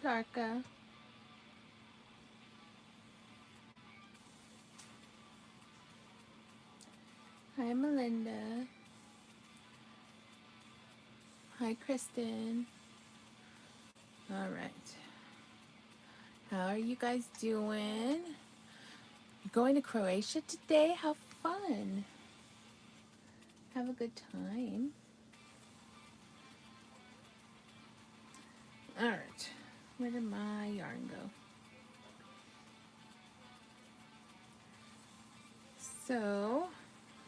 Clarka. Hi, Melinda. Hi, Kristen. All right. How are you guys doing? You're going to Croatia today? How fun. Have a good time. All right. Where did my yarn go? So,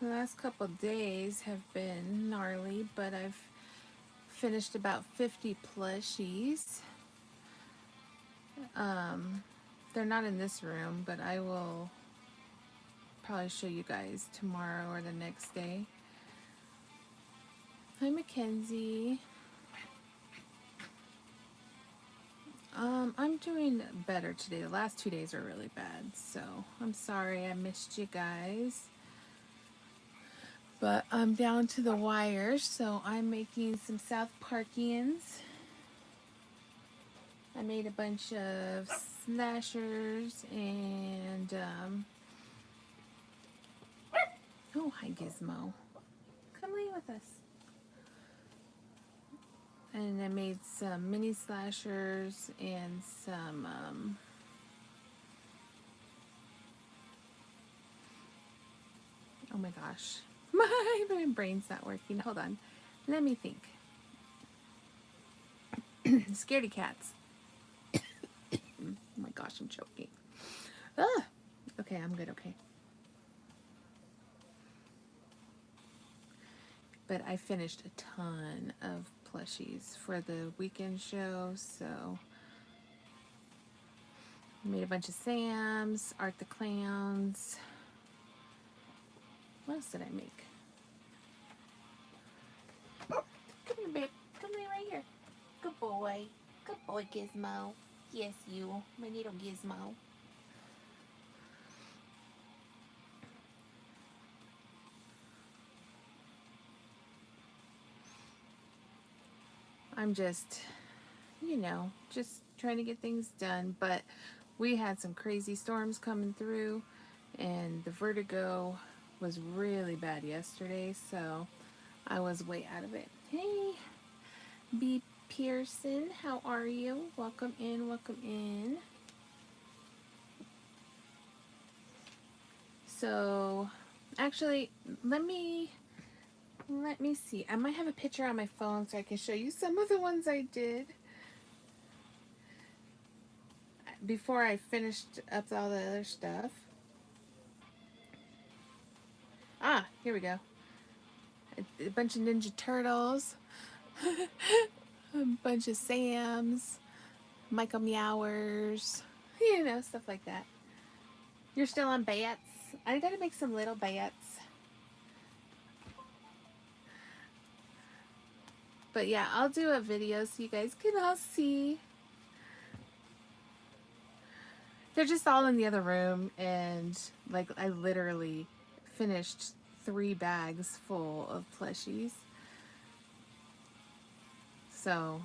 the last couple days have been gnarly, but I've finished about 50 plushies. They're not in this room, but I will probably show you guys tomorrow or the next day. Hi, Mackenzie. I'm doing better today. The last 2 days are really bad, so I'm sorry I missed you guys. But I'm down to the wire, so I'm making some South Parkians. I made a bunch of slashers and, oh, hi Gizmo. Come lay with us. And I made some mini slashers and some, oh my gosh. My brain's not working. Hold on. Let me think. Scaredy cats. Oh my gosh, I'm choking. Ah! Okay, I'm good, okay. But I finished a ton of plushies for the weekend show, so I made a bunch of Sams, Art the Clowns. What else did I make? Oh, come here, babe. Come lay right here. Good boy. Good boy, Gizmo. Yes, you. My little Gizmo. I'm just, you know, just trying to get things done. But we had some crazy storms coming through, and the vertigo was really bad yesterday, so I was way out of it. Hey, B. Pearson, how are you? Welcome in, welcome in. So, actually, let me see. I might have a picture on my phone so I can show you some of the ones I did before I finished up all the other stuff. Ah, here we go. A bunch of Ninja Turtles, a bunch of Sams, Michael Meowers, you know, stuff like that. You're still on bats? I gotta make some little bats. But yeah, I'll do a video so you guys can all see. They're just all in the other room, and like I literally finished 3 bags full of plushies. So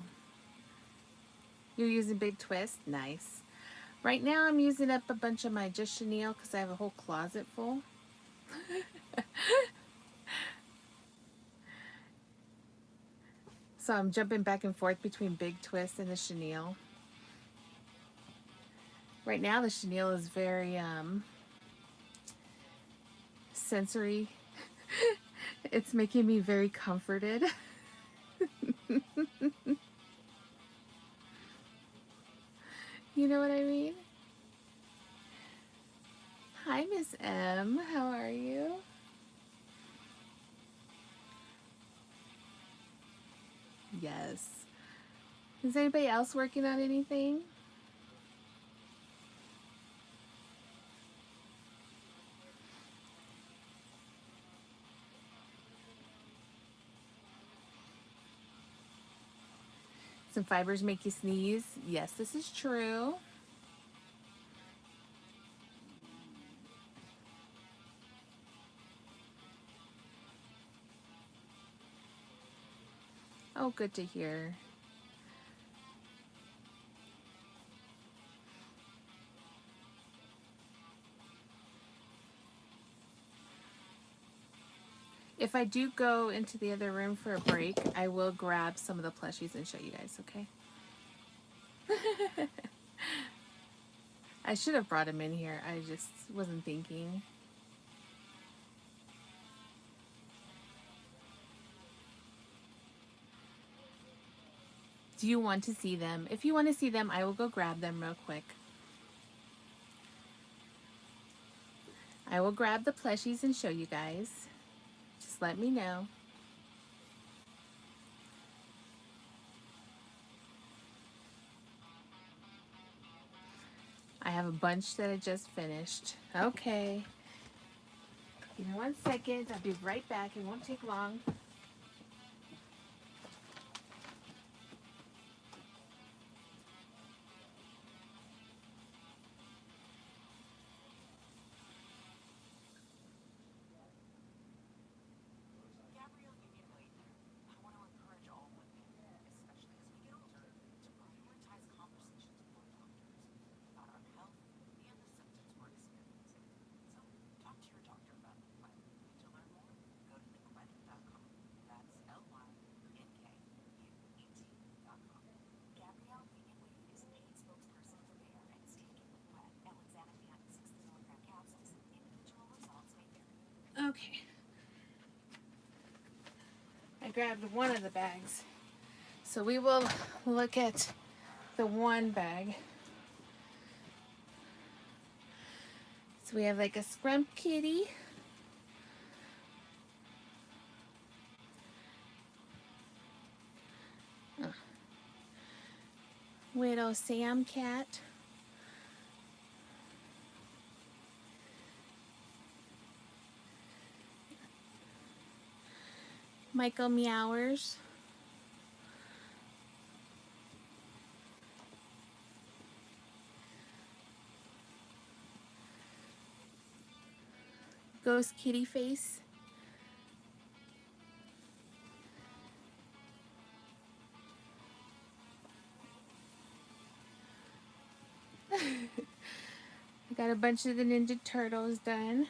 you're using Big Twist? Nice. Right now I'm using up a bunch of my Just Chenille because I have a whole closet full. So I'm jumping back and forth between Big Twist and the chenille. Right now the chenille is very sensory. It's making me very comforted. You know what I mean? Hi, Miss M. How are you? Yes. Is anybody else working on anything? Some fibers make you sneeze. Yes, this is true. Oh, good to hear. If I do go into the other room for a break, I will grab some of the plushies and show you guys, okay? I should have brought them in here. I just wasn't thinking. Do you want to see them? If you want to see them, I will go grab them real quick. I will grab the plushies and show you guys. Just let me know. I have a bunch that I just finished. Okay. Give me 1 second. I'll be right back. It won't take long. Okay. I grabbed one of the bags. So we will look at the one bag. So we have like a scrump kitty. Widow Sam cat. Michael Meowers. Ghost Kitty Face. I got a bunch of the Ninja Turtles done.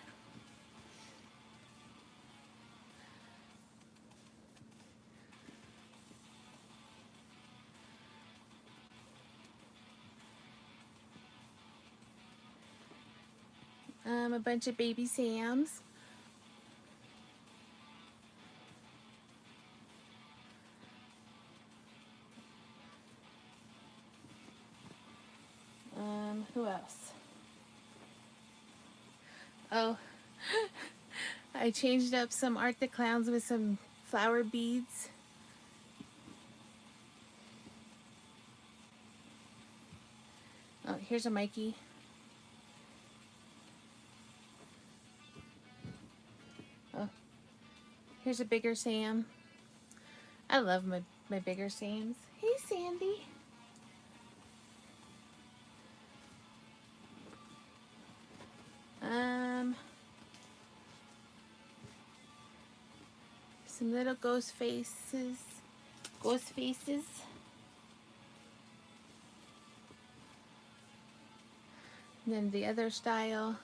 A bunch of baby Sams. Who else? Oh, I changed up some Art the Clowns with some flower beads. Oh, here's a Mikey. Oh, here's a bigger Sam. I love my bigger Sams. Hey, Sandy. Some little ghost faces. Ghost faces. And then the other style.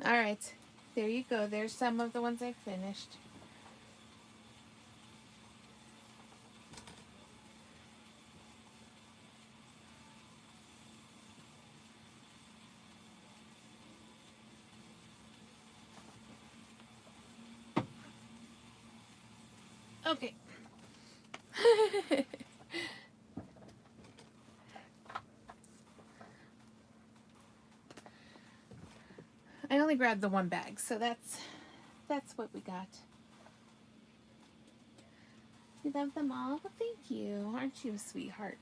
All right, there you go. There's some of the ones I finished. Okay. I only grabbed the one bag, so that's what we got. You love them all? Well, thank you. Aren't you a sweetheart?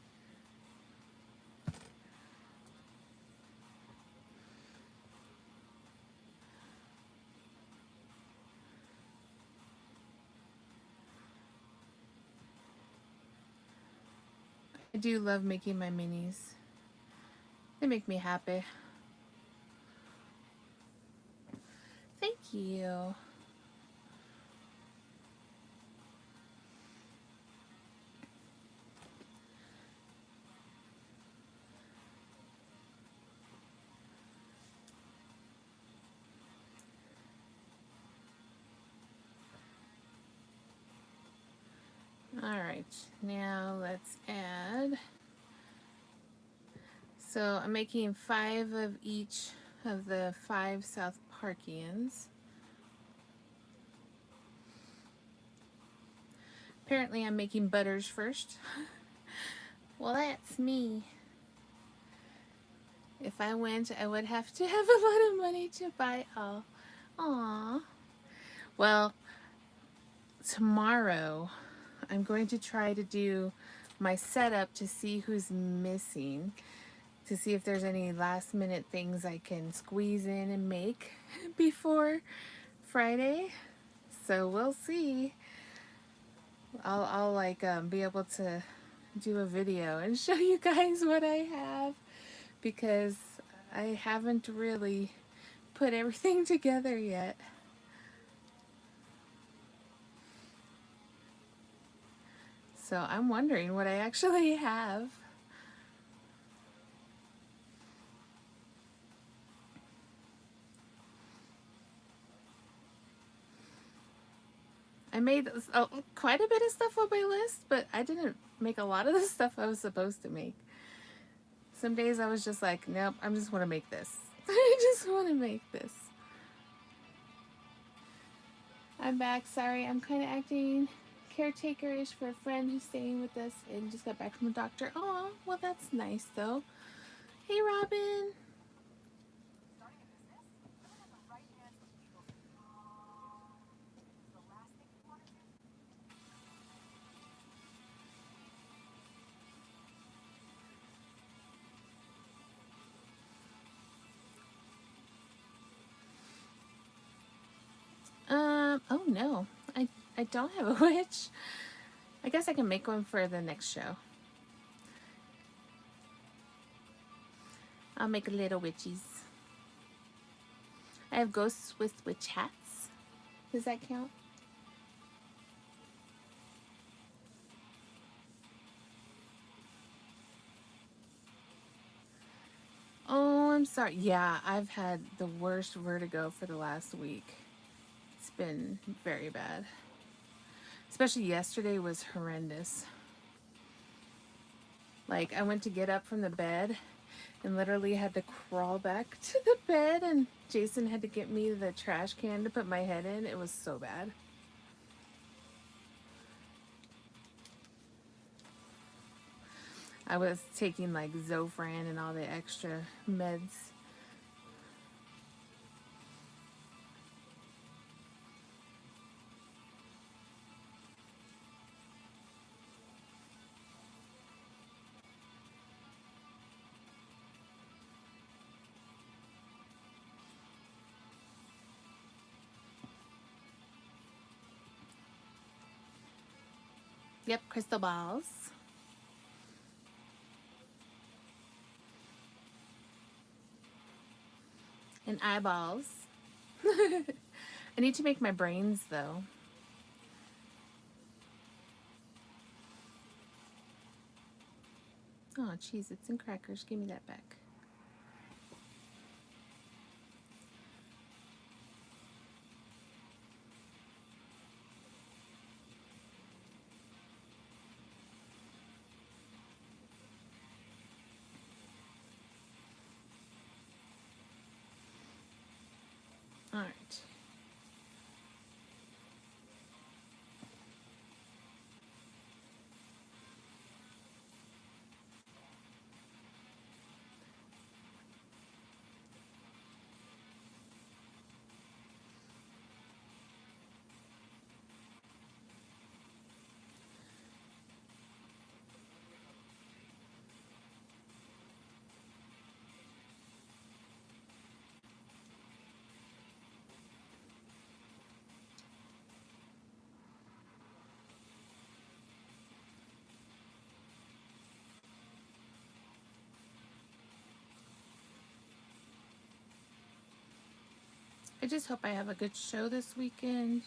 I do love making my minis. They make me happy. Thank you. Now let's add. So I'm making 5 of each of the 5 South Parkians. Apparently I'm making butters first. Well, that's me. If I went, I would have to have a lot of money to buy all. Aww. Well, tomorrow I'm going to try to do my setup to see who's missing, to see if there's any last minute things I can squeeze in and make before Friday. So we'll see. I'll like be able to do a video and show you guys what I have, because I haven't really put everything together yet. So I'm wondering what I actually have. I made quite a bit of stuff on my list, but I didn't make a lot of the stuff I was supposed to make. Some days I was just like, nope, I just want to make this. I just want to make this. I'm back. Sorry, I'm kind of acting caretaker-ish for a friend who's staying with us and just got back from the doctor. Oh, well, that's nice, though. Hey, Robin. Oh no, I don't have a witch. I guess I can make one for the next show. I'll make little witches. I have ghosts with witch hats. Does that count? Oh, I'm sorry. Yeah, I've had the worst vertigo for the last week. It's been very bad. Especially yesterday was horrendous. Like, I went to get up from the bed and literally had to crawl back to the bed, and Jason had to get me the trash can to put my head in. It was so bad. I was taking like Zofran and all the extra meds. Yep, crystal balls. And eyeballs. I need to make my brains though. Oh, cheese, it's in crackers. Give me that back. All right. I just hope I have a good show this weekend.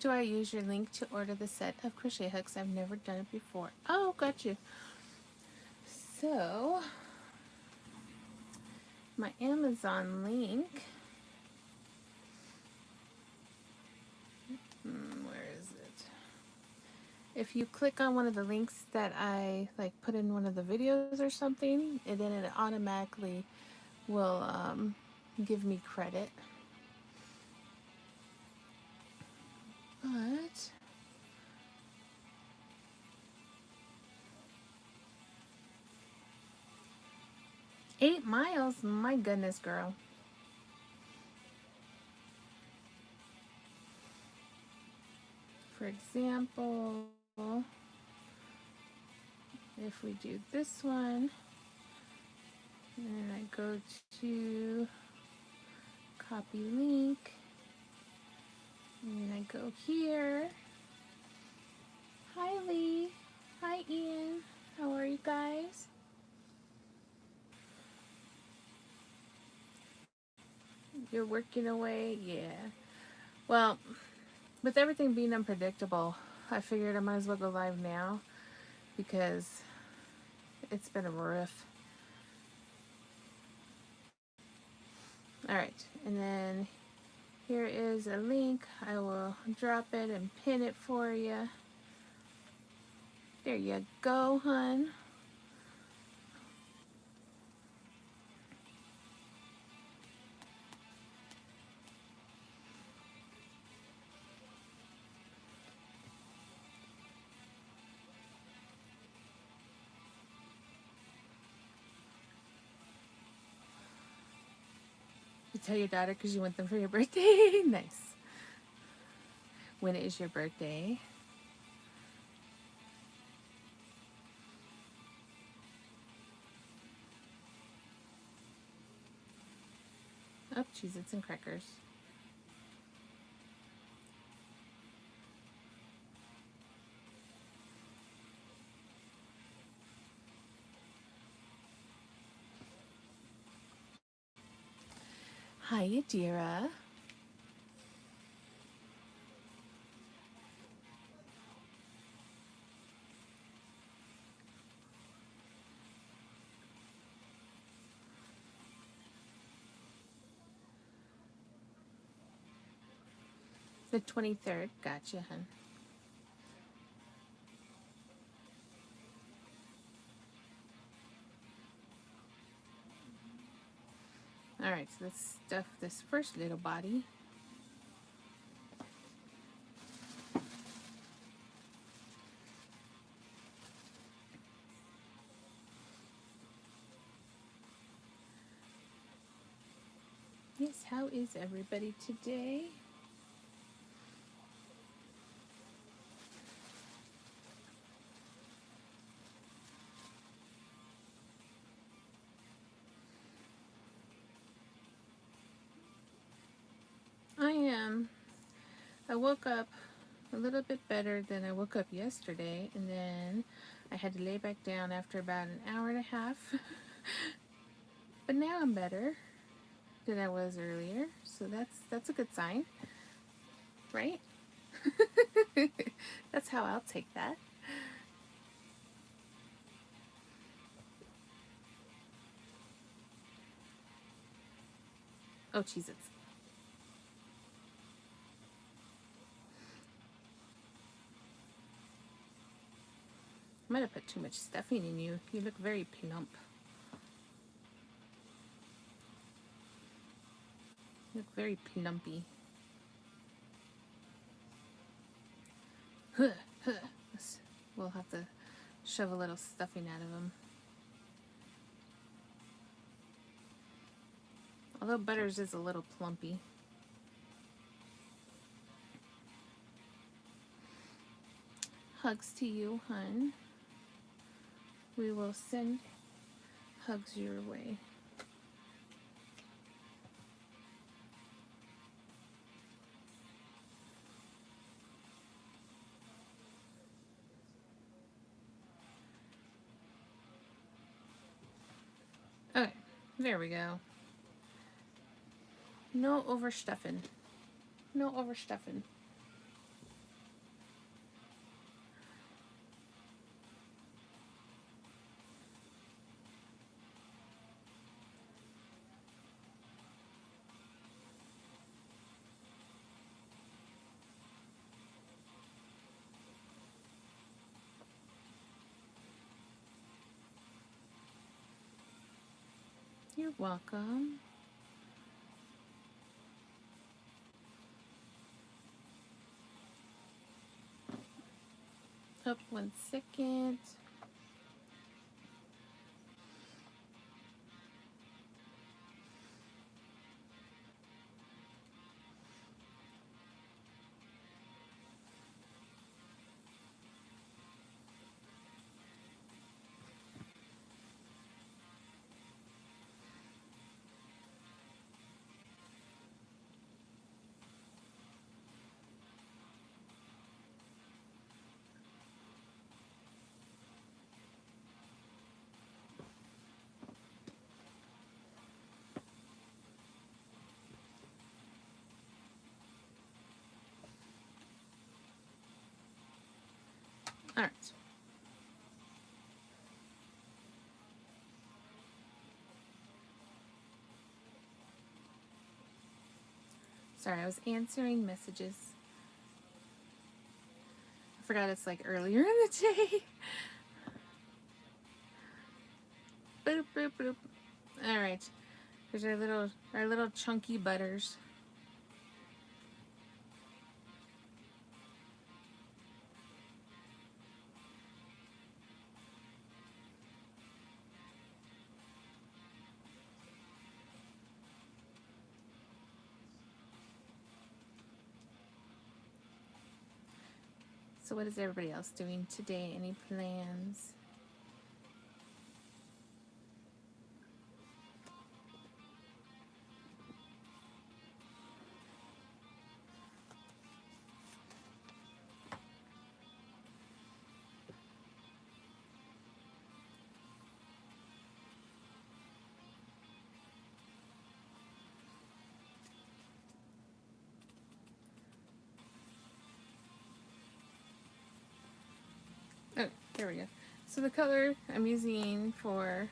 Do I use your link to order the set of crochet hooks? I've never done it before. Oh, got you. So, my Amazon link. Where is it? If you click on one of the links that I like put in one of the videos or something, and then it automatically will give me credit. But 8 miles? My goodness, girl. For example, if we do this one, and I go to copy link, and then I go here. Hi Lee. Hi Ian. How are you guys? You're working away? Yeah. Well, with everything being unpredictable, I figured I might as well go live now because it's been a rough. Alright, and then here is a link. I will drop it and pin it for you. There you go, hun. You tell your daughter because you want them for your birthday? Nice. When is your birthday? Oh, Cheez-Its and crackers. Hi, Adira. The 23rd. Gotcha, hun. Alright, so let's stuff this first little body. Yes, how is everybody today? I am. I woke up a little bit better than I woke up yesterday, and then I had to lay back down after about an hour and a half. But now I'm better than I was earlier, so that's a good sign, right? That's how I'll take that. Oh, Cheez-Its. I might have put too much stuffing in you. You look very plump. You look very plumpy. We'll have to shove a little stuffing out of them. Although Butters is a little plumpy. Hugs to you, hun. We will send hugs your way. Okay, there we go. No overstuffing. No overstuffing. welcome. Oh, 1 second. All right. Sorry, I was answering messages. I forgot it's like earlier in the day. Boop, boop, boop. All right. Here's our little chunky butters. So what is everybody else doing today? Any plans? Oh, there we go. So the color I'm using for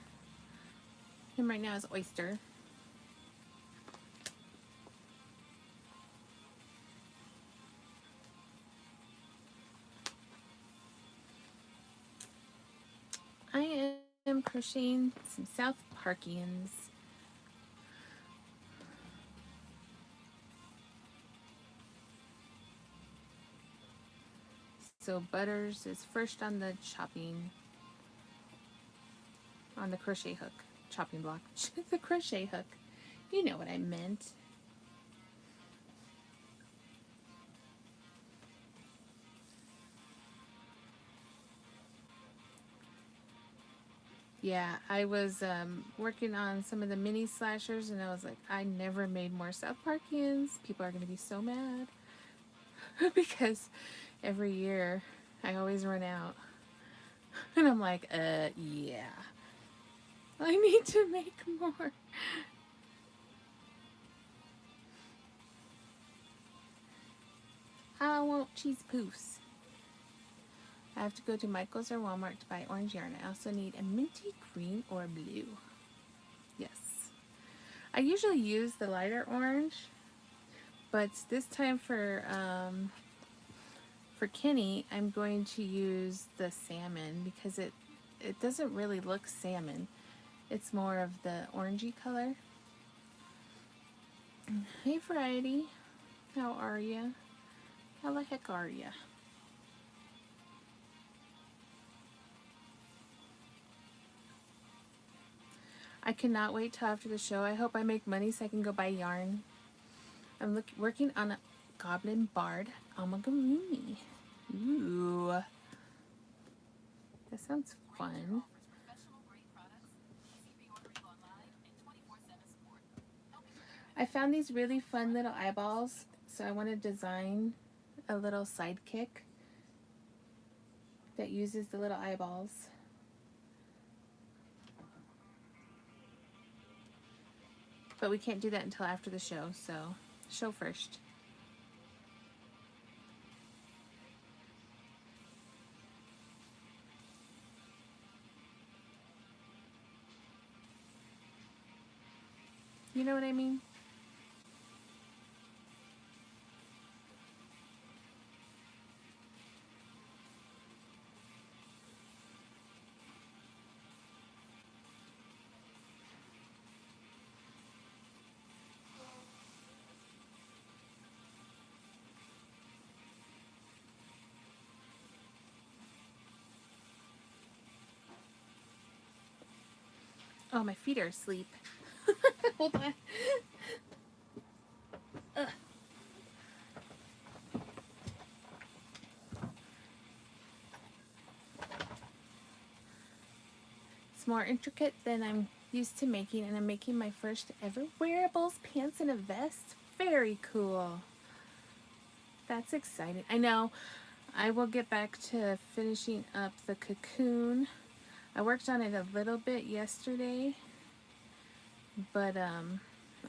him right now is Oyster. I am crocheting some South Parkians. So Butters is first on the crochet hook, chopping block, the crochet hook. You know what I meant. Yeah, I was working on some of the mini slashers and I was like, I never made more South Parkians. People are going to be so mad. Because every year I always run out. And I'm like, yeah. I need to make more. I want cheese poofs. I have to go to Michael's or Walmart to buy orange yarn. I also need a minty green or blue. Yes. I usually use the lighter orange, but this time for Kenny, I'm going to use the salmon because it doesn't really look salmon. It's more of the orangey color. Hey Variety, how are ya? How the heck are ya? I cannot wait till after the show. I hope I make money so I can go buy yarn. I'm working on a Goblin Bard amigurumi. Ooh, that sounds fun. I found these really fun little eyeballs, so I want to design a little sidekick that uses the little eyeballs. But we can't do that until after the show, so show first. You know what I mean? Oh, my feet are asleep. Hold on. Ugh. It's more intricate than I'm used to making, and I'm making my first ever wearables, pants, and a vest. Very cool. That's exciting. I know. I will get back to finishing up the cocoon. I worked on it a little bit yesterday, but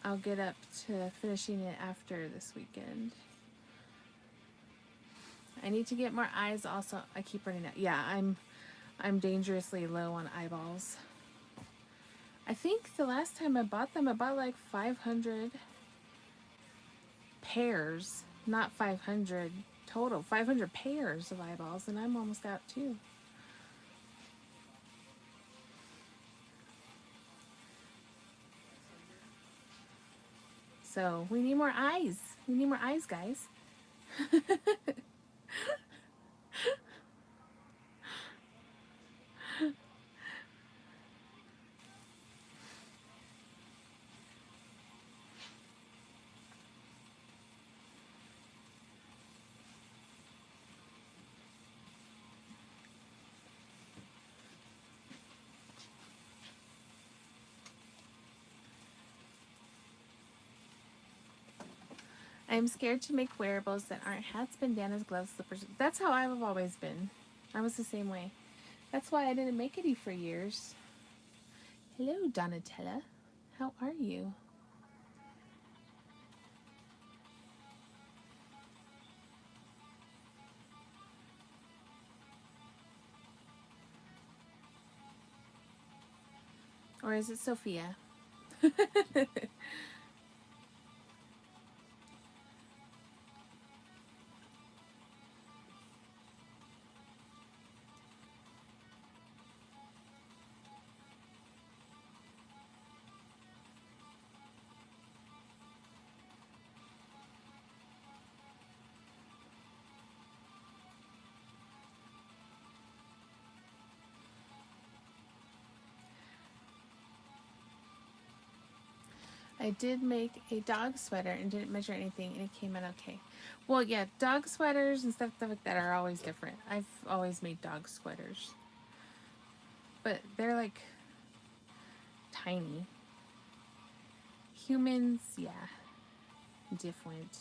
I'll get up to finishing it after this weekend. I need to get more eyes also. I keep running out. Yeah, I'm dangerously low on eyeballs. I think the last time I bought them, I bought like 500 pairs, not 500 total, 500 pairs of eyeballs, and I'm almost out too. So we need more eyes. We need more eyes, guys. I'm scared to make wearables that aren't hats, bandanas, gloves, slippers. That's how I've always been. I was the same way. That's why I didn't make any for years. Hello, Donatella. How are you? Or is it Sophia? I did make a dog sweater and didn't measure anything, and it came out okay. Well, yeah, dog sweaters and stuff like that are always different. I've always made dog sweaters, but they're like tiny. Humans, yeah, different.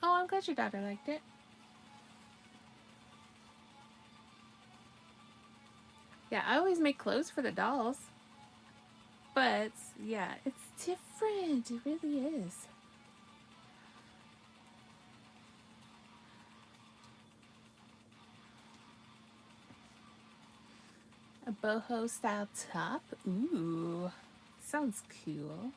Oh, I'm glad your daughter liked it. Yeah, I always make clothes for the dolls. But yeah, it's different. It really is. A boho style top. Ooh, sounds cool.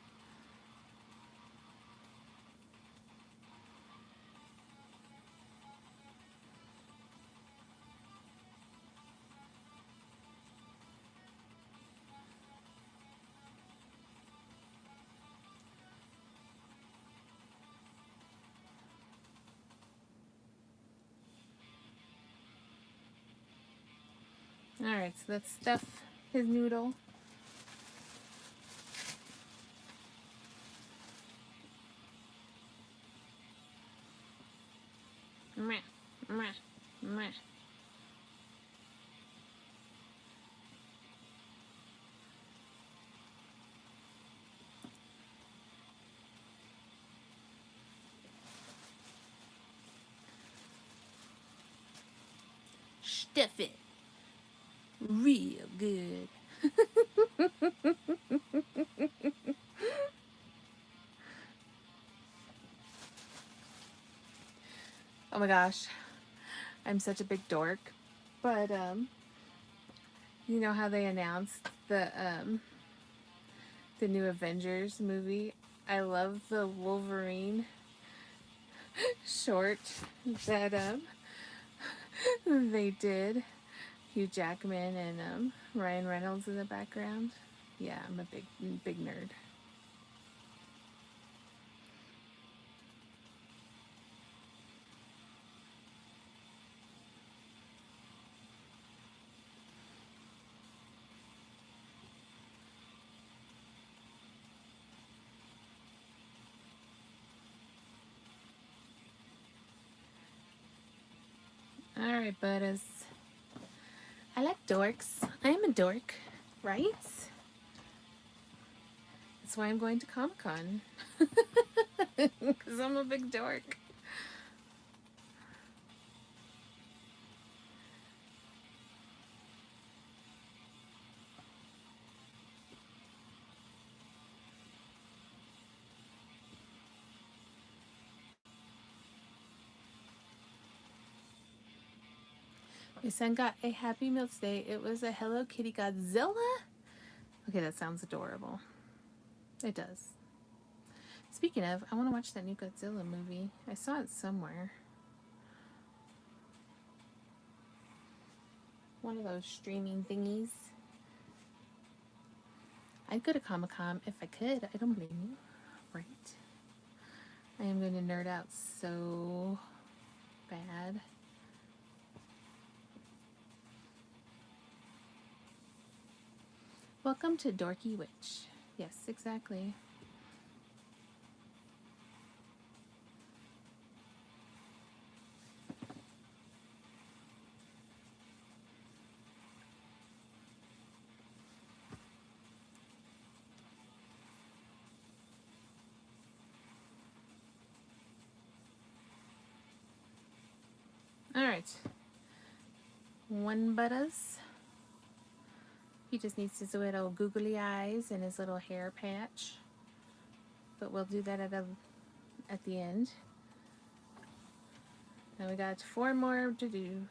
All right, so let's stuff his noodle. Meh, meh, meh. Stuff it real good. Oh my gosh, I'm such a big dork. But you know how they announced the new Avengers movie? I love the Wolverine short that they did. Hugh Jackman and Ryan Reynolds in the background. Yeah, I'm a big nerd. Alright, buddies. I like dorks. I am a dork, right? That's why I'm going to Comic-Con. Because I'm a big dork. My son got a Happy Meal today. It was a Hello Kitty Godzilla. Okay, that sounds adorable. It does. Speaking of, I want to watch that new Godzilla movie. I saw it somewhere. One of those streaming thingies. I'd go to Comic-Con if I could. I don't blame you. Right? I am going to nerd out so bad. Welcome to Dorky Witch. Yes, exactly. Alright. One Butters. He just needs his little googly eyes and his little hair patch. But we'll do that at the end. Now we got 4 more to do.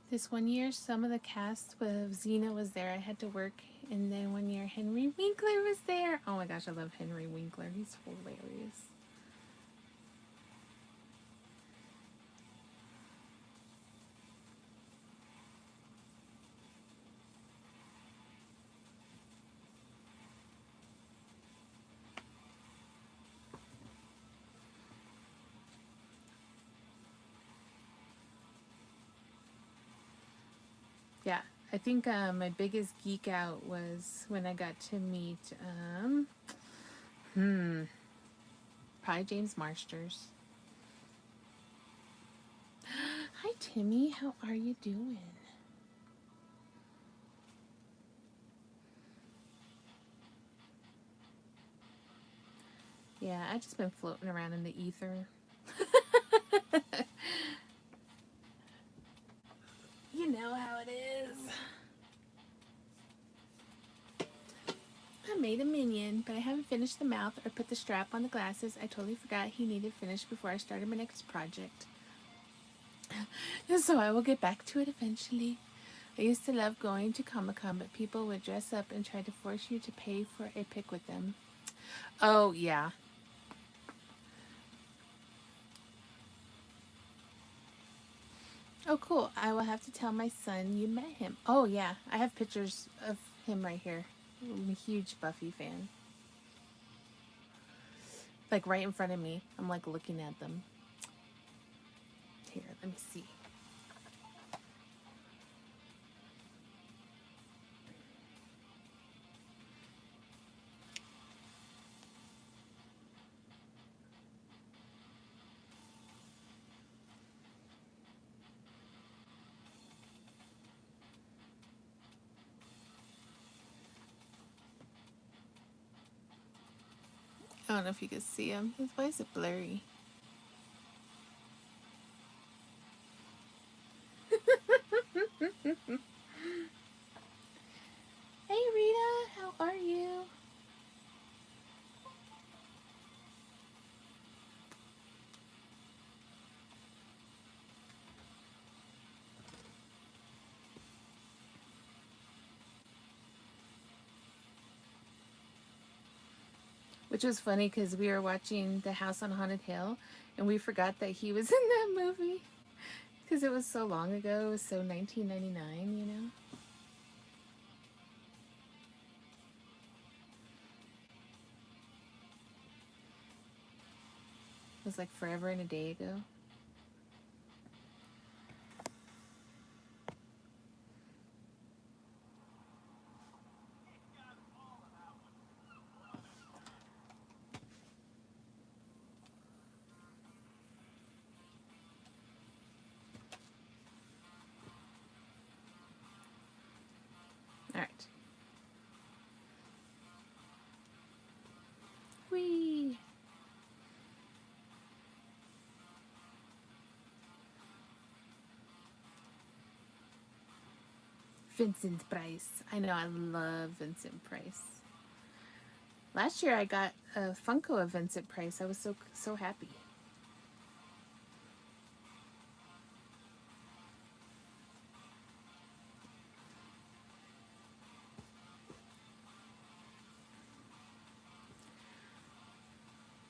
This one year, some of the cast of Xena was there. I had to work. And then one year, Henry Winkler was there. Oh my gosh, I love Henry Winkler. He's hilarious. Yeah, I think my biggest geek out was when I got to meet, probably James Marsters. Hi, Timmy. How are you doing? Yeah, I've just been floating around in the ether. You know how it is. I made a minion, but I haven't finished the mouth or put the strap on the glasses. I totally forgot he needed finished before I started my next project. So I will get back to it eventually. I used to love going to Comic-Con, but people would dress up and try to force you to pay for a pic with them. Oh, yeah. Oh, cool. I will have to tell my son you met him. Oh, yeah. I have pictures of him right here. I'm a huge Buffy fan. Like right in front of me. I'm like looking at them. Here, let me see. I don't know if you can see him. Why is it blurry? Hey Rita, how are you? Which was funny because we were watching The House on Haunted Hill and we forgot that he was in that movie because it was so long ago. It was so 1999, you know? It was like forever and a day ago. Vincent Price. I know, I love Vincent Price. Last year I got a Funko of Vincent Price. I was so happy.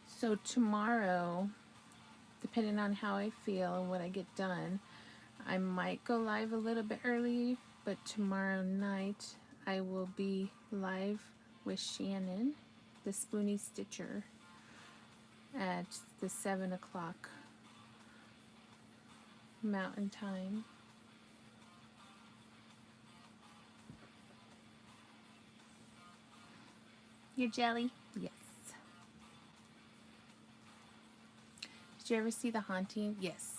So tomorrow, depending on how I feel and what I get done, I might go live a little bit early, but tomorrow night I will be live with Shannon, the Spoonie Stitcher, at the 7 o'clock Mountain Time. Your jelly? Yes. Did you ever see The Haunting? Yes.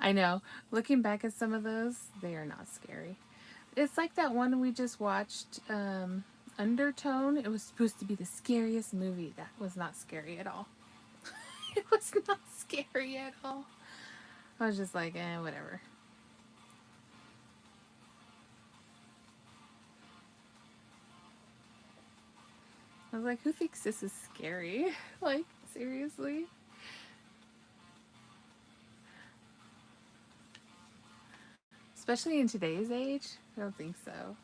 I know. Looking back at some of those, they are not scary. It's like that one we just watched, Undertone. It was supposed to be the scariest movie. That was not scary at all. It was not scary at all. I was just like, whatever. I was like, who thinks this is scary? Like, seriously? Especially in today's age? I don't think so.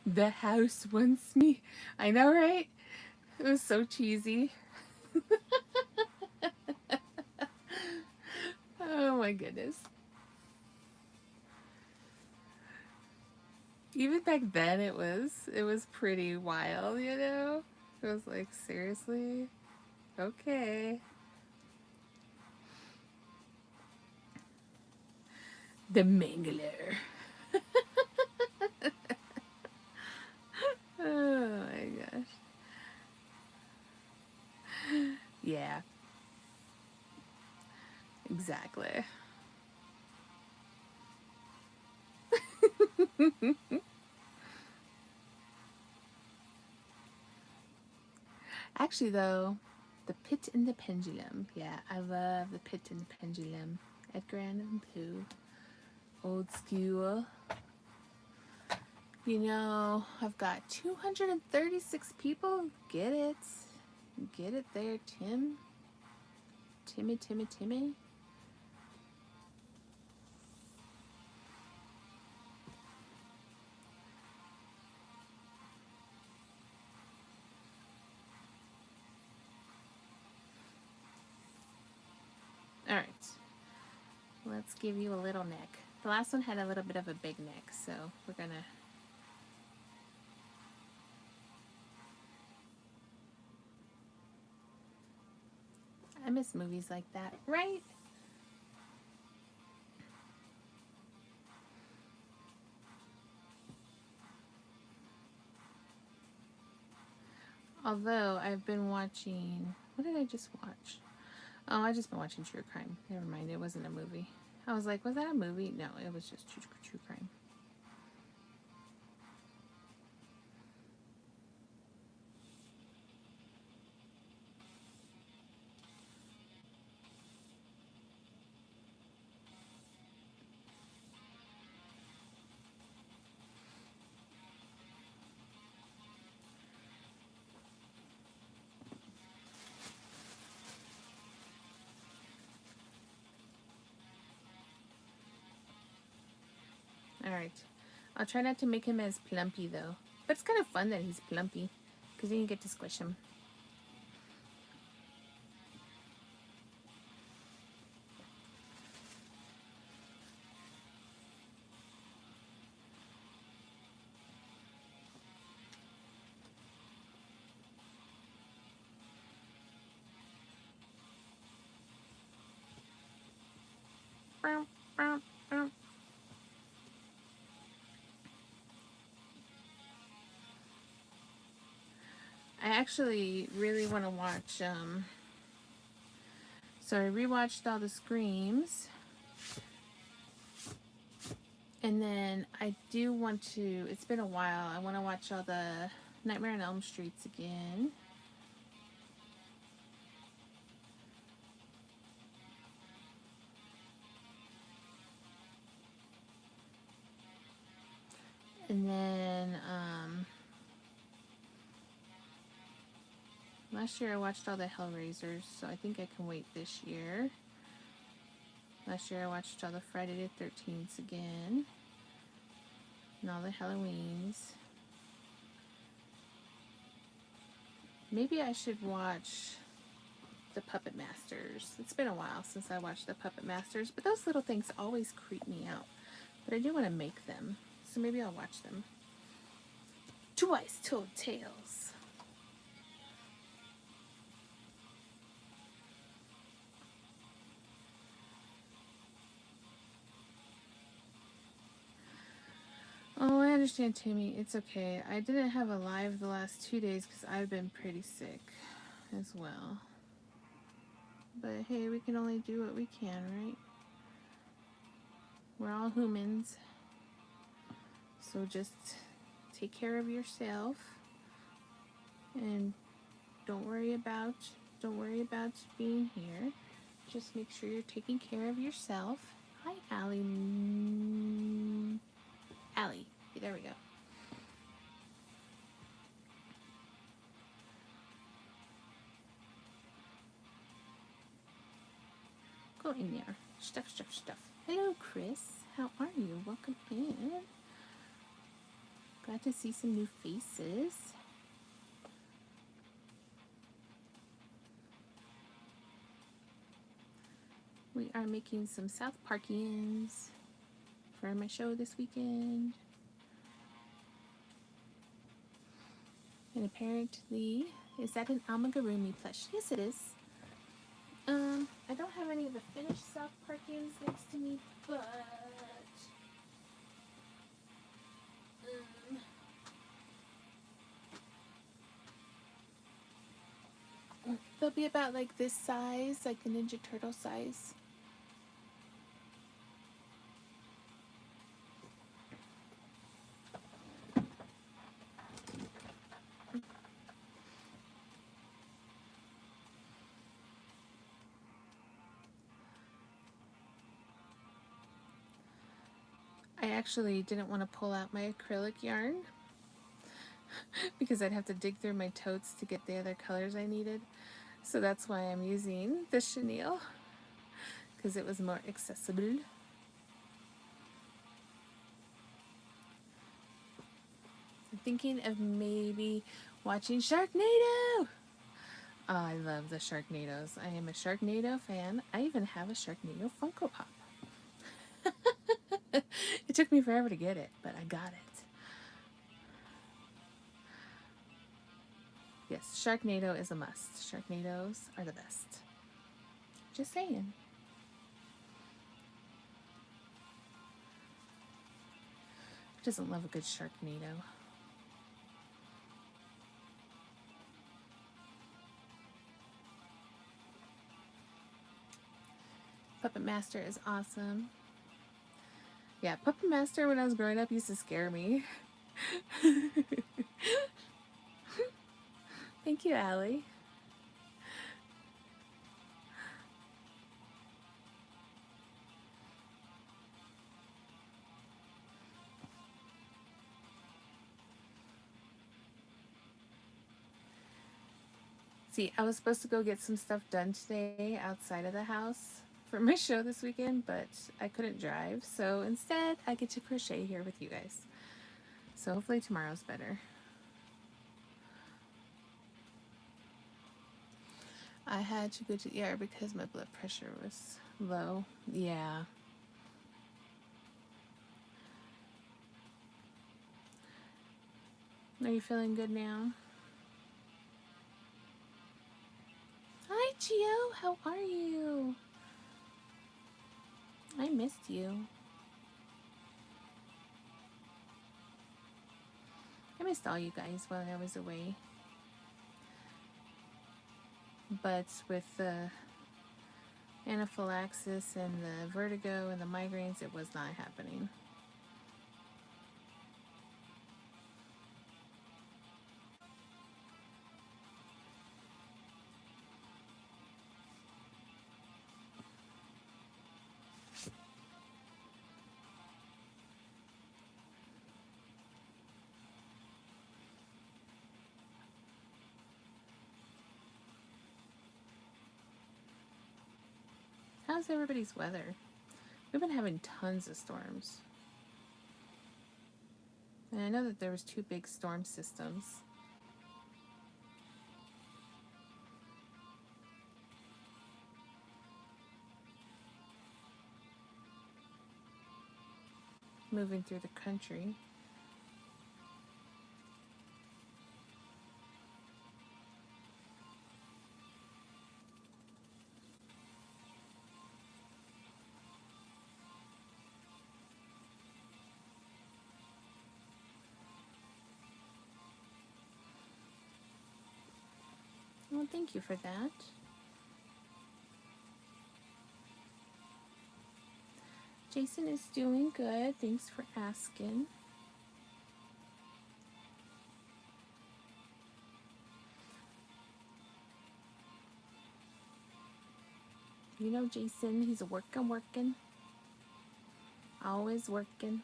The house wants me. I know, right? It was so cheesy. Oh my goodness. Even back then it was pretty wild, you know? It was like, seriously? Okay. The Mangler. Oh my gosh. Yeah, exactly. Actually, though, the Pit and the Pendulum. Yeah, I love the Pit and the Pendulum. Edgar Allan Poe. Old school. You know, I've got 236 people. Get it. Get it there, Tim. Timmy. Alright. Let's give you a little neck. The last one had a little bit of a big neck, so we're gonna... I miss movies like that, right? Although I've been watching... What did I just watch? Oh, I just been watching True Crime. Never mind, it wasn't a movie. I was like, was that a movie? No, it was just True Crime. Alright. I'll try not to make him as plumpy, though. But it's kind of fun that he's plumpy, because then you get to squish him. I actually really want to watch, so I rewatched all the Screams. And then I do want to, it's been a while, I want to watch all the Nightmare on Elm Streets again. And then last year I watched all the Hellraisers, so I think I can wait this year. Last year I watched all the Friday the 13th again, and all the Halloweens. Maybe I should watch the Puppet Masters. It's been a while since I watched the Puppet Masters, but those little things always creep me out. But I do want to make them, so maybe I'll watch them. Twice Told Tales. Oh, I understand, Tammy. It's okay. I didn't have a live the last 2 days because I've been pretty sick as well. But hey, we can only do what we can, right? We're all humans. So just take care of yourself and don't worry about being here. Just make sure you're taking care of yourself. Hi, Allie. Allie. There we go. Go in there. Stuff. Hello, Chris. How are you? Welcome in. Glad to see some new faces. We are making some South Parkians for my show this weekend. And apparently, is that an amigurumi plush? Yes, it is. I don't have any of the finished South Parkians next to me, but they'll be about like this size, like the Ninja Turtle size. I actually didn't want to pull out my acrylic yarn because I'd have to dig through my totes to get the other colors I needed. So that's why I'm using the chenille, because it was more accessible. I'm thinking of maybe watching Sharknado. Oh, I love the Sharknadoes. I am a Sharknado fan. I even have a Sharknado Funko Pop. It took me forever to get it, but I got it. Yes, Sharknado is a must. Sharknadoes are the best. Just saying. Who doesn't love a good Sharknado? Puppet Master is awesome. Yeah, Puppet Master when I was growing up used to scare me. Thank you, Allie. See, I was supposed to go get some stuff done today outside of the house for my show this weekend, but I couldn't drive, so instead I get to crochet here with you guys. So hopefully tomorrow's better. I had to go to the ER because my blood pressure was low. Yeah. Are you feeling good now? Hi, Gio. How are you? I missed you. I missed all you guys while I was away. But with the anaphylaxis and the vertigo and the migraines, it was not happening. How's everybody's weather? We've been having tons of storms. And I know that there was 2 big storm systems. Moving through the country. Well, thank you for that. Jason is doing good. Thanks for asking. You know Jason, he's working. Always working.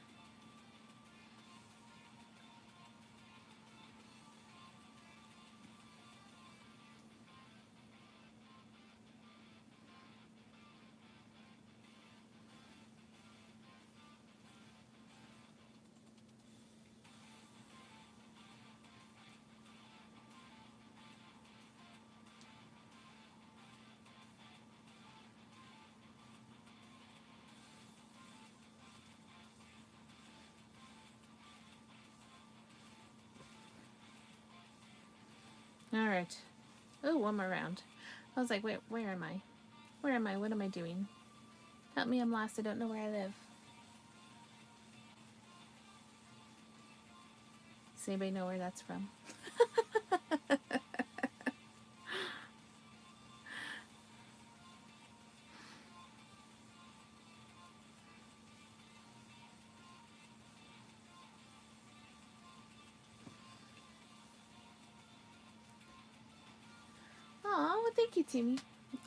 All right. Oh, one more round. I was like, wait, where am I? Where am I? What am I doing? Help me, I'm lost. I don't know where I live. Does anybody know where that's from? Oh, well, thank you, Timmy.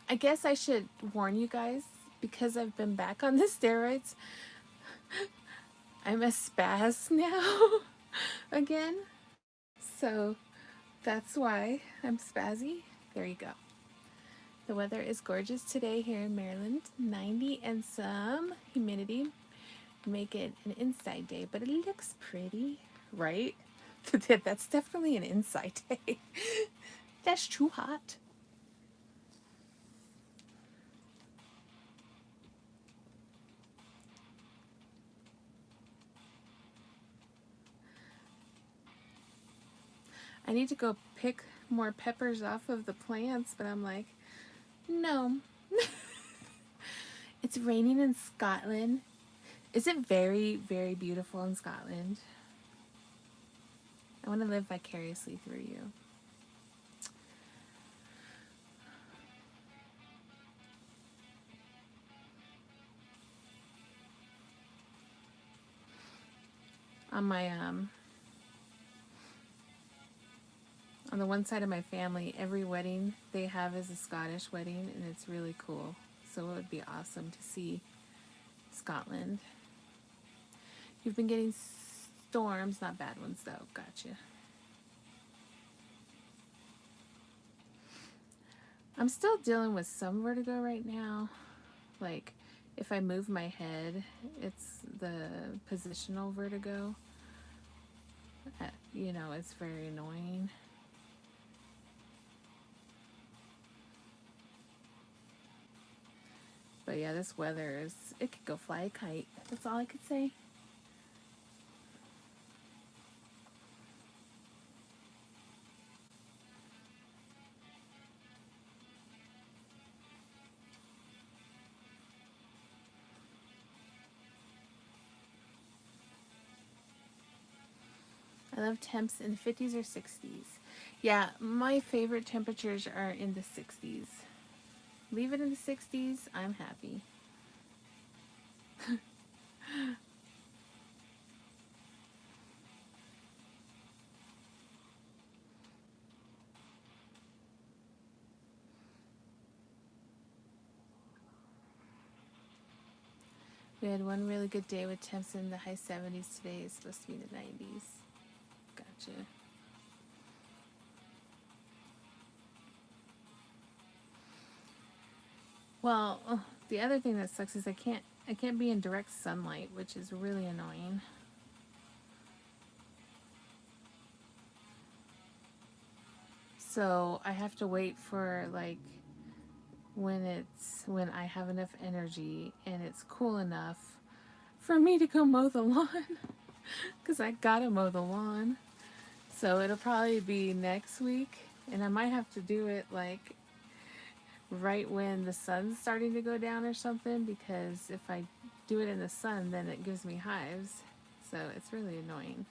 I guess I should warn you guys, because I've been back on the steroids, I'm a spaz now again. So that's why I'm spazzy. There you go. The weather is gorgeous today here in Maryland. 90 and some humidity. Make it an inside day, but it looks pretty, right? That's definitely an inside day. That's too hot. I need to go pick more peppers off of the plants, but I'm like, no. It's raining in Scotland. Is it very, very beautiful in Scotland? I want to live vicariously through you. On my on the one side of my family, every wedding they have is a Scottish wedding, and it's really cool. So it would be awesome to see Scotland. You've been getting storms, not bad ones though. Gotcha. I'm still dealing with some vertigo right now. Like, if I move my head, it's the positional vertigo. You know, it's very annoying. But yeah, this weather is, it could go fly a kite. That's all I could say. I love temps in the 50s or 60s. Yeah, my favorite temperatures are in the 60s. Leave it in the 60s, I'm happy. We had one really good day with temps in the high 70s today. It's supposed to be in the 90s. Gotcha. Well, The other thing that sucks is I can't be in direct sunlight, which is really annoying. So I have to wait for like when I have enough energy and it's cool enough for me to go mow the lawn because I gotta mow the lawn. So it'll probably be next week, and I might have to do it like right when the sun's starting to go down or something, because if I do it in the sun, then it gives me hives. So it's really annoying.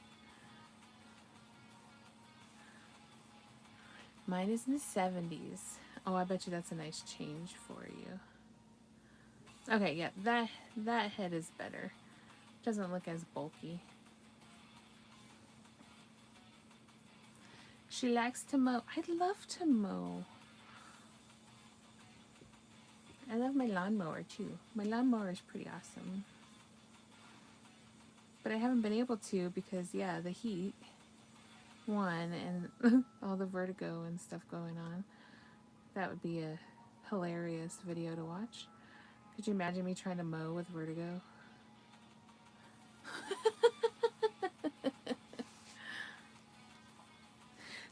Mine is in the 70s. Oh, I bet you that's a nice change for you. Okay, yeah, that head is better. Doesn't look as bulky. She likes to mow. I'd love to mow. I love my lawnmower too. My lawnmower is pretty awesome. But I haven't been able to because, yeah, the heat, one, and all the vertigo and stuff going on. That would be a hilarious video to watch. Could you imagine me trying to mow with vertigo?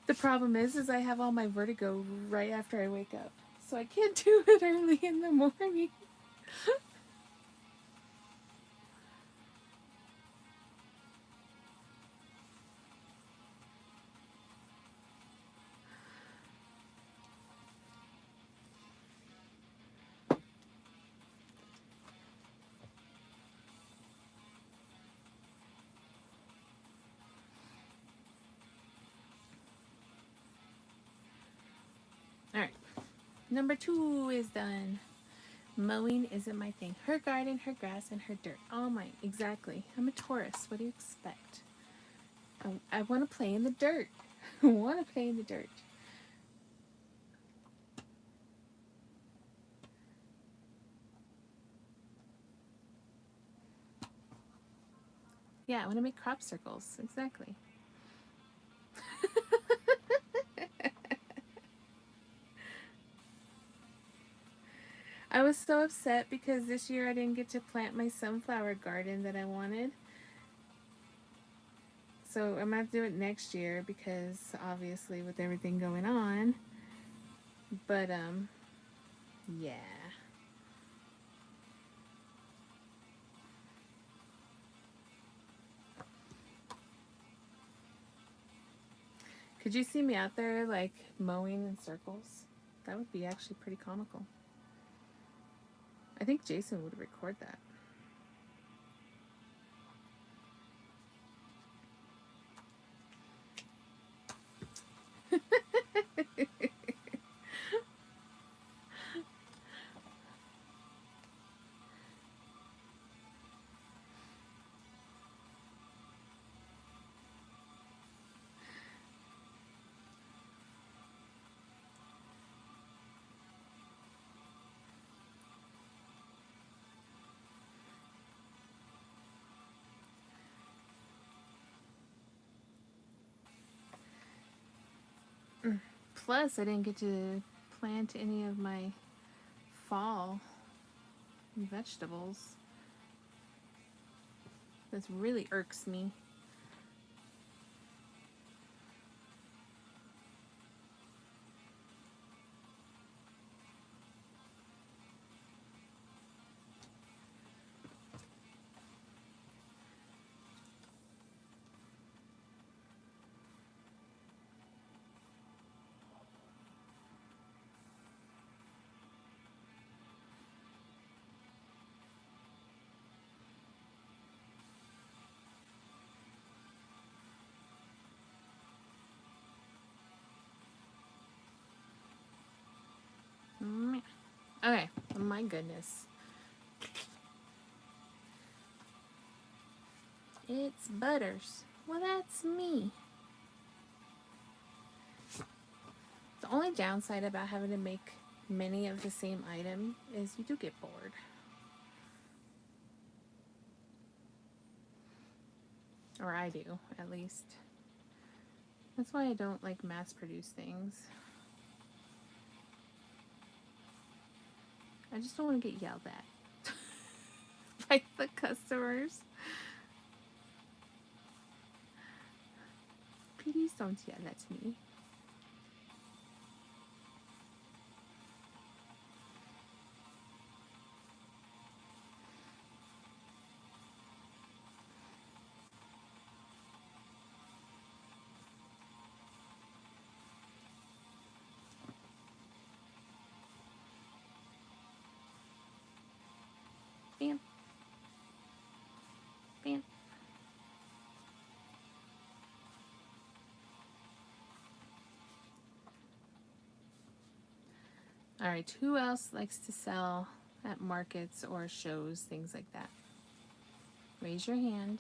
The problem is I have all my vertigo right after I wake up. So I can't do it early in the morning. Alright, number 2 is done. Mowing isn't my thing. Her garden, her grass, and her dirt. All mine. Exactly. I'm a Taurus. What do you expect? I want to play in the dirt. I want to play in the dirt. Yeah, I want to make crop circles. Exactly. I was so upset because this year I didn't get to plant my sunflower garden that I wanted. So I'm going to have to do it next year because obviously with everything going on. But, yeah. Could you see me out there, like, mowing in circles? That would be actually pretty comical. I think Jason would record that. Plus, I didn't get to plant any of my fall vegetables. This really irks me. Okay, oh my goodness. It's Butters. Well, that's me. The only downside about having to make many of the same item is you do get bored. Or I do, at least. That's why I don't like mass produce things. I just don't want to get yelled at by the customers. Please don't yell at me. Bam, bam. All right, who else likes to sell at markets or shows, things like that? Raise your hand.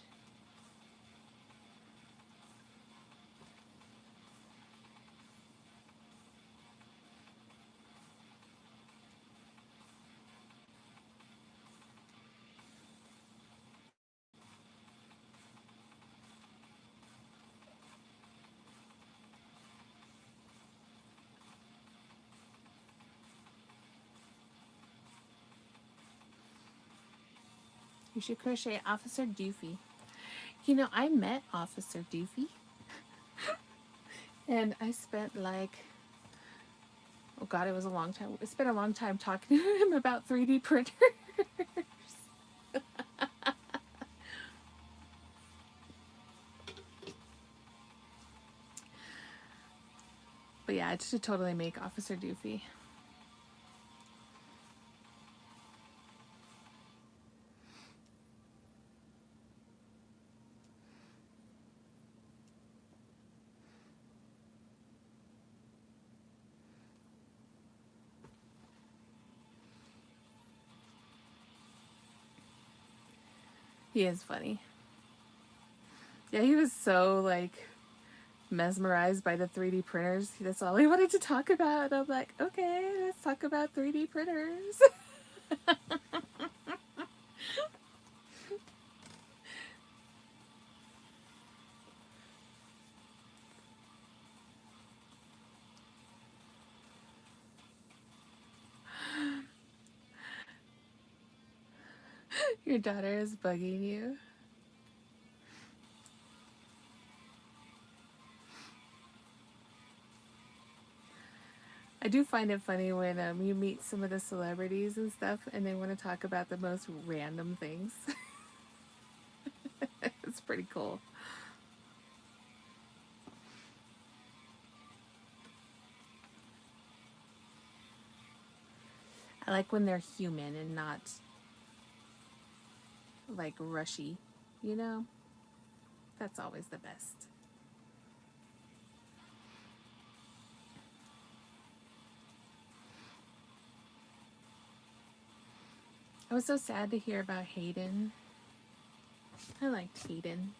You should crochet Officer Doofy. You know, I met Officer Doofy and I spent like, oh God, it was a long time. I spent a long time talking to him about 3D printers. But yeah, I should totally make Officer Doofy. He is funny. Yeah, he was so like mesmerized by the 3D printers. That's all he wanted to talk about. I'm like, okay, let's talk about 3D printers. Your daughter is bugging you. I do find it funny when you meet some of the celebrities and stuff and they want to talk about the most random things. It's pretty cool. I like when they're human and not like rushy, you know? That's always the best. I was so sad to hear about Hayden. I liked Hayden.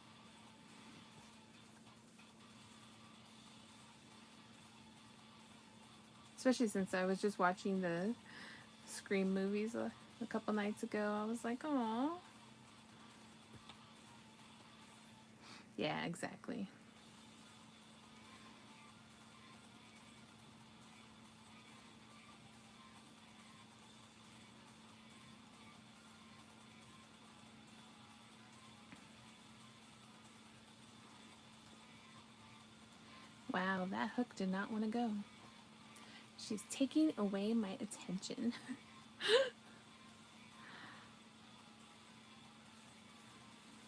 Especially since I was just watching the Scream movies a couple nights ago. I was like, oh. Yeah, exactly. Wow, that hook did not want to go. She's taking away my attention.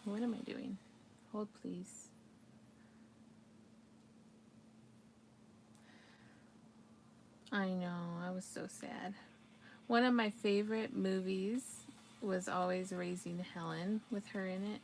What am I doing? Hold, please. I know, I was so sad. One of my favorite movies was always Raising Helen with her in it.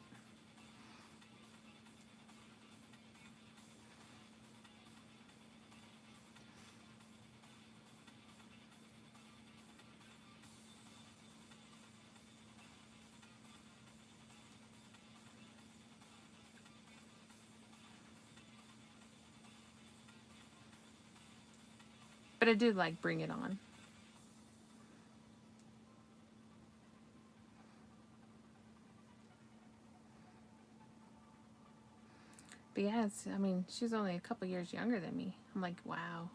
But I did like Bring It On. But yeah, I mean, she's only a couple years younger than me. I'm like, wow.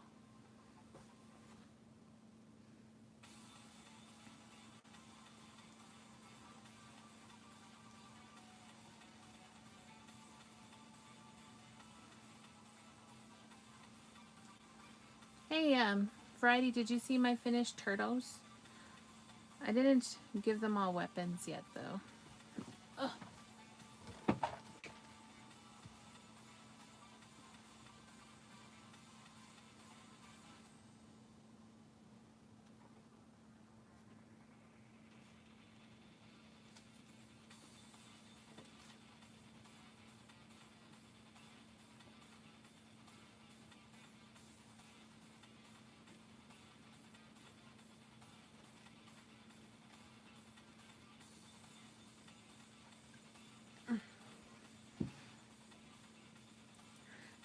Hey, Friday, did you see my finished turtles? I didn't give them all weapons yet, though. Ugh.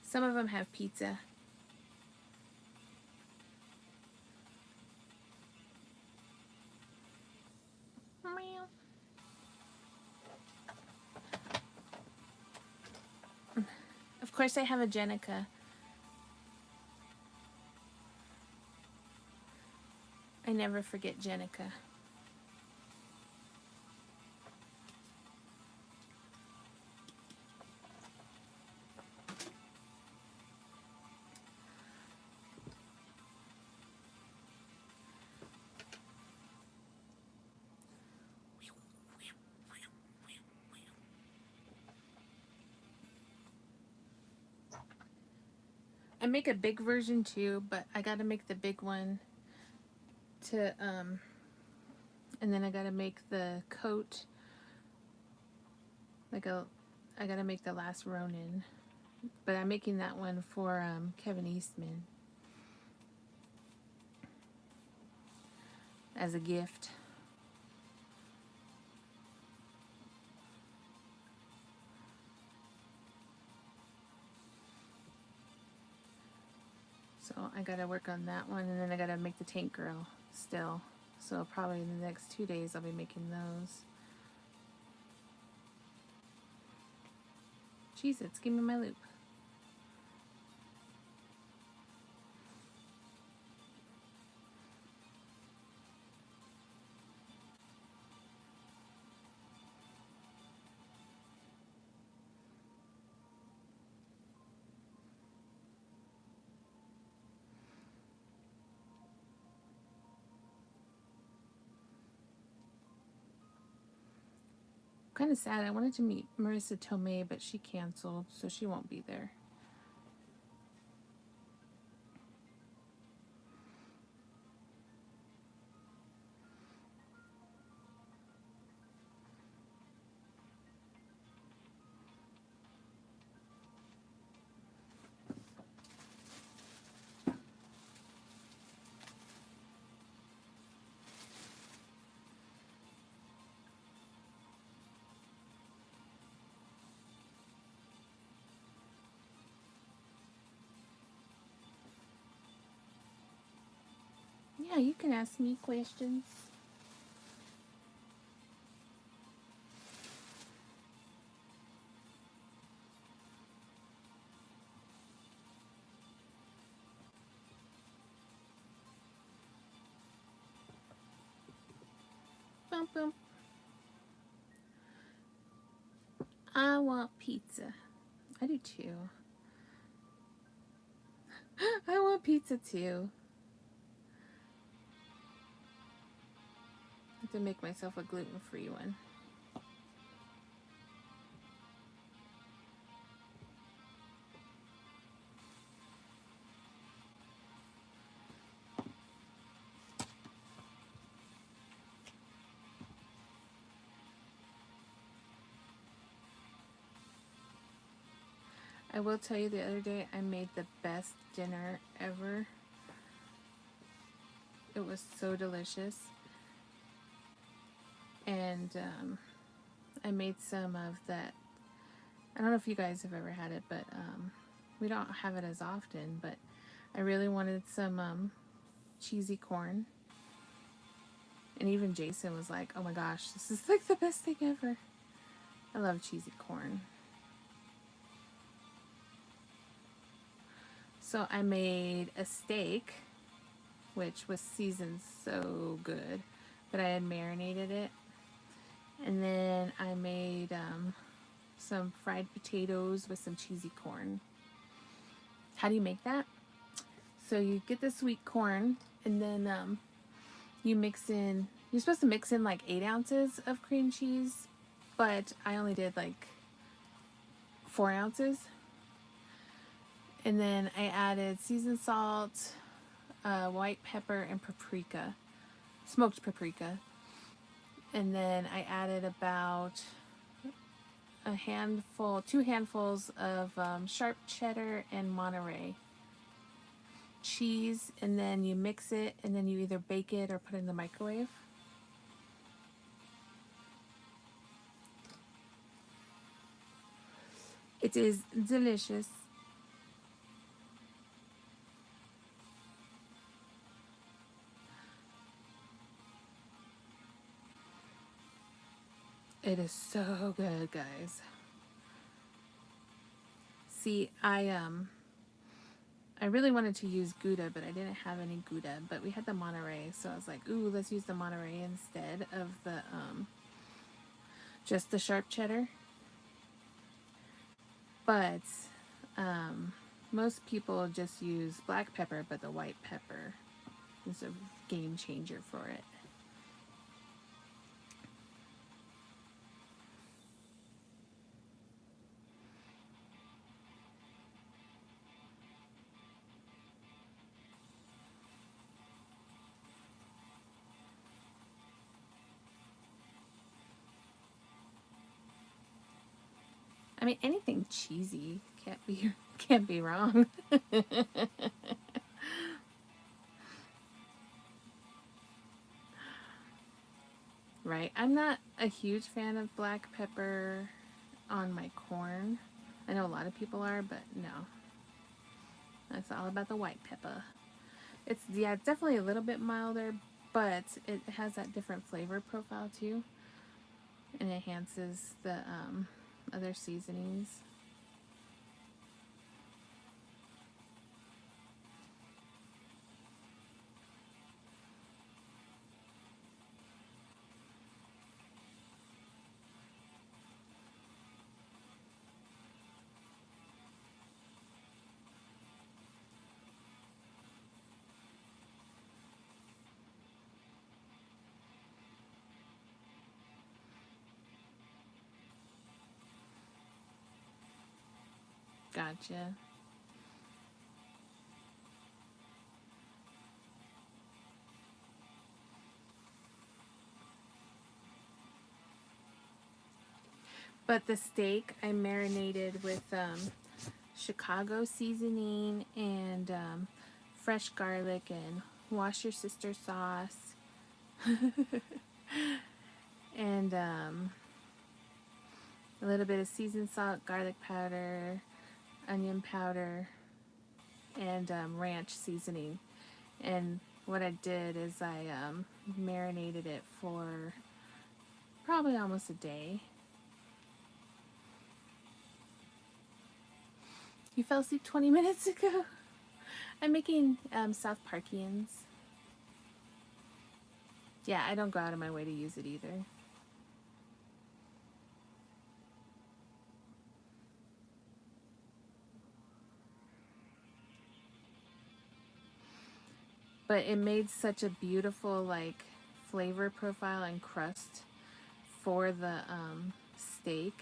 Some of them have pizza. Meow. Of course, I have a Jenica. I never forget Jenica. I make a big version too, but I gotta make the big one to, and then I gotta make the coat, I gotta make the last Ronin. But I'm making that one for, Kevin Eastman as a gift. So I gotta work on that one, and then I gotta make the Tank Girl still. So probably in the next 2 days I'll be making those. Cheez-Its, give me my loop. Kind of sad. I wanted to meet Marissa Tomei, but she canceled, so she won't be there. Yeah, you can ask me questions. Boom, boom. I want pizza. I do too. I want pizza too. I have to make myself a gluten-free one. I will tell you, the other day I made the best dinner ever. It was so delicious. And I made some of that. I don't know if you guys have ever had it, but we don't have it as often. But I really wanted some cheesy corn. And even Jason was like, oh my gosh, this is like the best thing ever. I love cheesy corn. So I made a steak, which was seasoned so good, but I had marinated it. And then I made some fried potatoes with some cheesy corn. How do you make that? So you get the sweet corn, and then you mix in, you're supposed to mix in like 8 ounces of cream cheese, but I only did like 4 ounces. And then I added seasoned salt, white pepper, and paprika, smoked paprika. And then I added about a handful, 2 handfuls of sharp cheddar and Monterey cheese, and then you mix it, and then you either bake it or put it in the microwave. It is delicious. It is so good, guys. See, I really wanted to use Gouda, but I didn't have any Gouda, but we had the Monterey, so I was like, ooh, let's use the Monterey instead of the just the sharp cheddar. But most people just use black pepper, but the white pepper is a game changer for it. I mean, anything cheesy can't be wrong. Right? I'm not a huge fan of black pepper on my corn. I know a lot of people are, but no. It's all about the white pepper. It's, yeah, it's definitely a little bit milder, but it has that different flavor profile too, and enhances the other seasonings. Gotcha. But the steak I marinated with Chicago seasoning and fresh garlic and wash your sister sauce and a little bit of seasoned salt, garlic powder, onion powder, and ranch seasoning. And what I did is I marinated it for probably almost a day. You fell asleep 20 minutes ago? I'm making South Parkians. Yeah, I don't go out of my way to use it either. But it made such a beautiful like flavor profile and crust for the steak.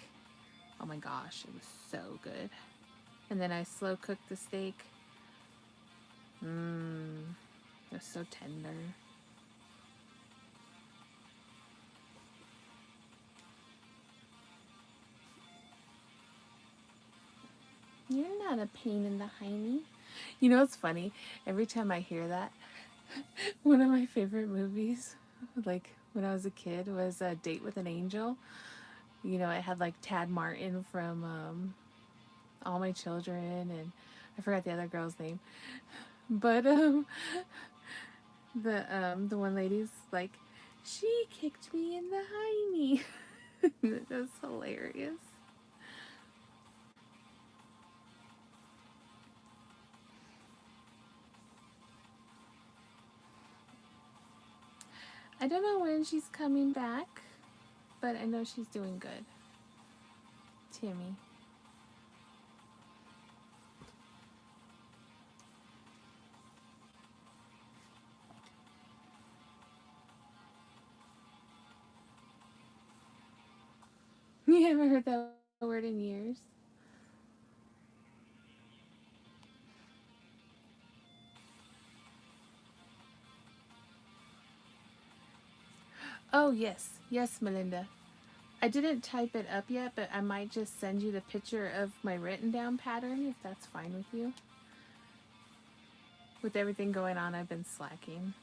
Oh my gosh, it was so good. And then I slow cooked the steak. Mmm, it was so tender. You're not a pain in the hiney. You know what's funny? Every time I hear that, one of my favorite movies, like when I was a kid, was A Date with an Angel. You know, it had like Tad Martin from All My Children, and I forgot the other girl's name. But the one lady's like, she kicked me in the hiney. It was hilarious. I don't know when she's coming back, but I know she's doing good. Timmy. You haven't heard that word in years? Oh, yes. Yes, Melinda. I didn't type it up yet, but I might just send you the picture of my written down pattern if that's fine with you. With everything going on, I've been slacking.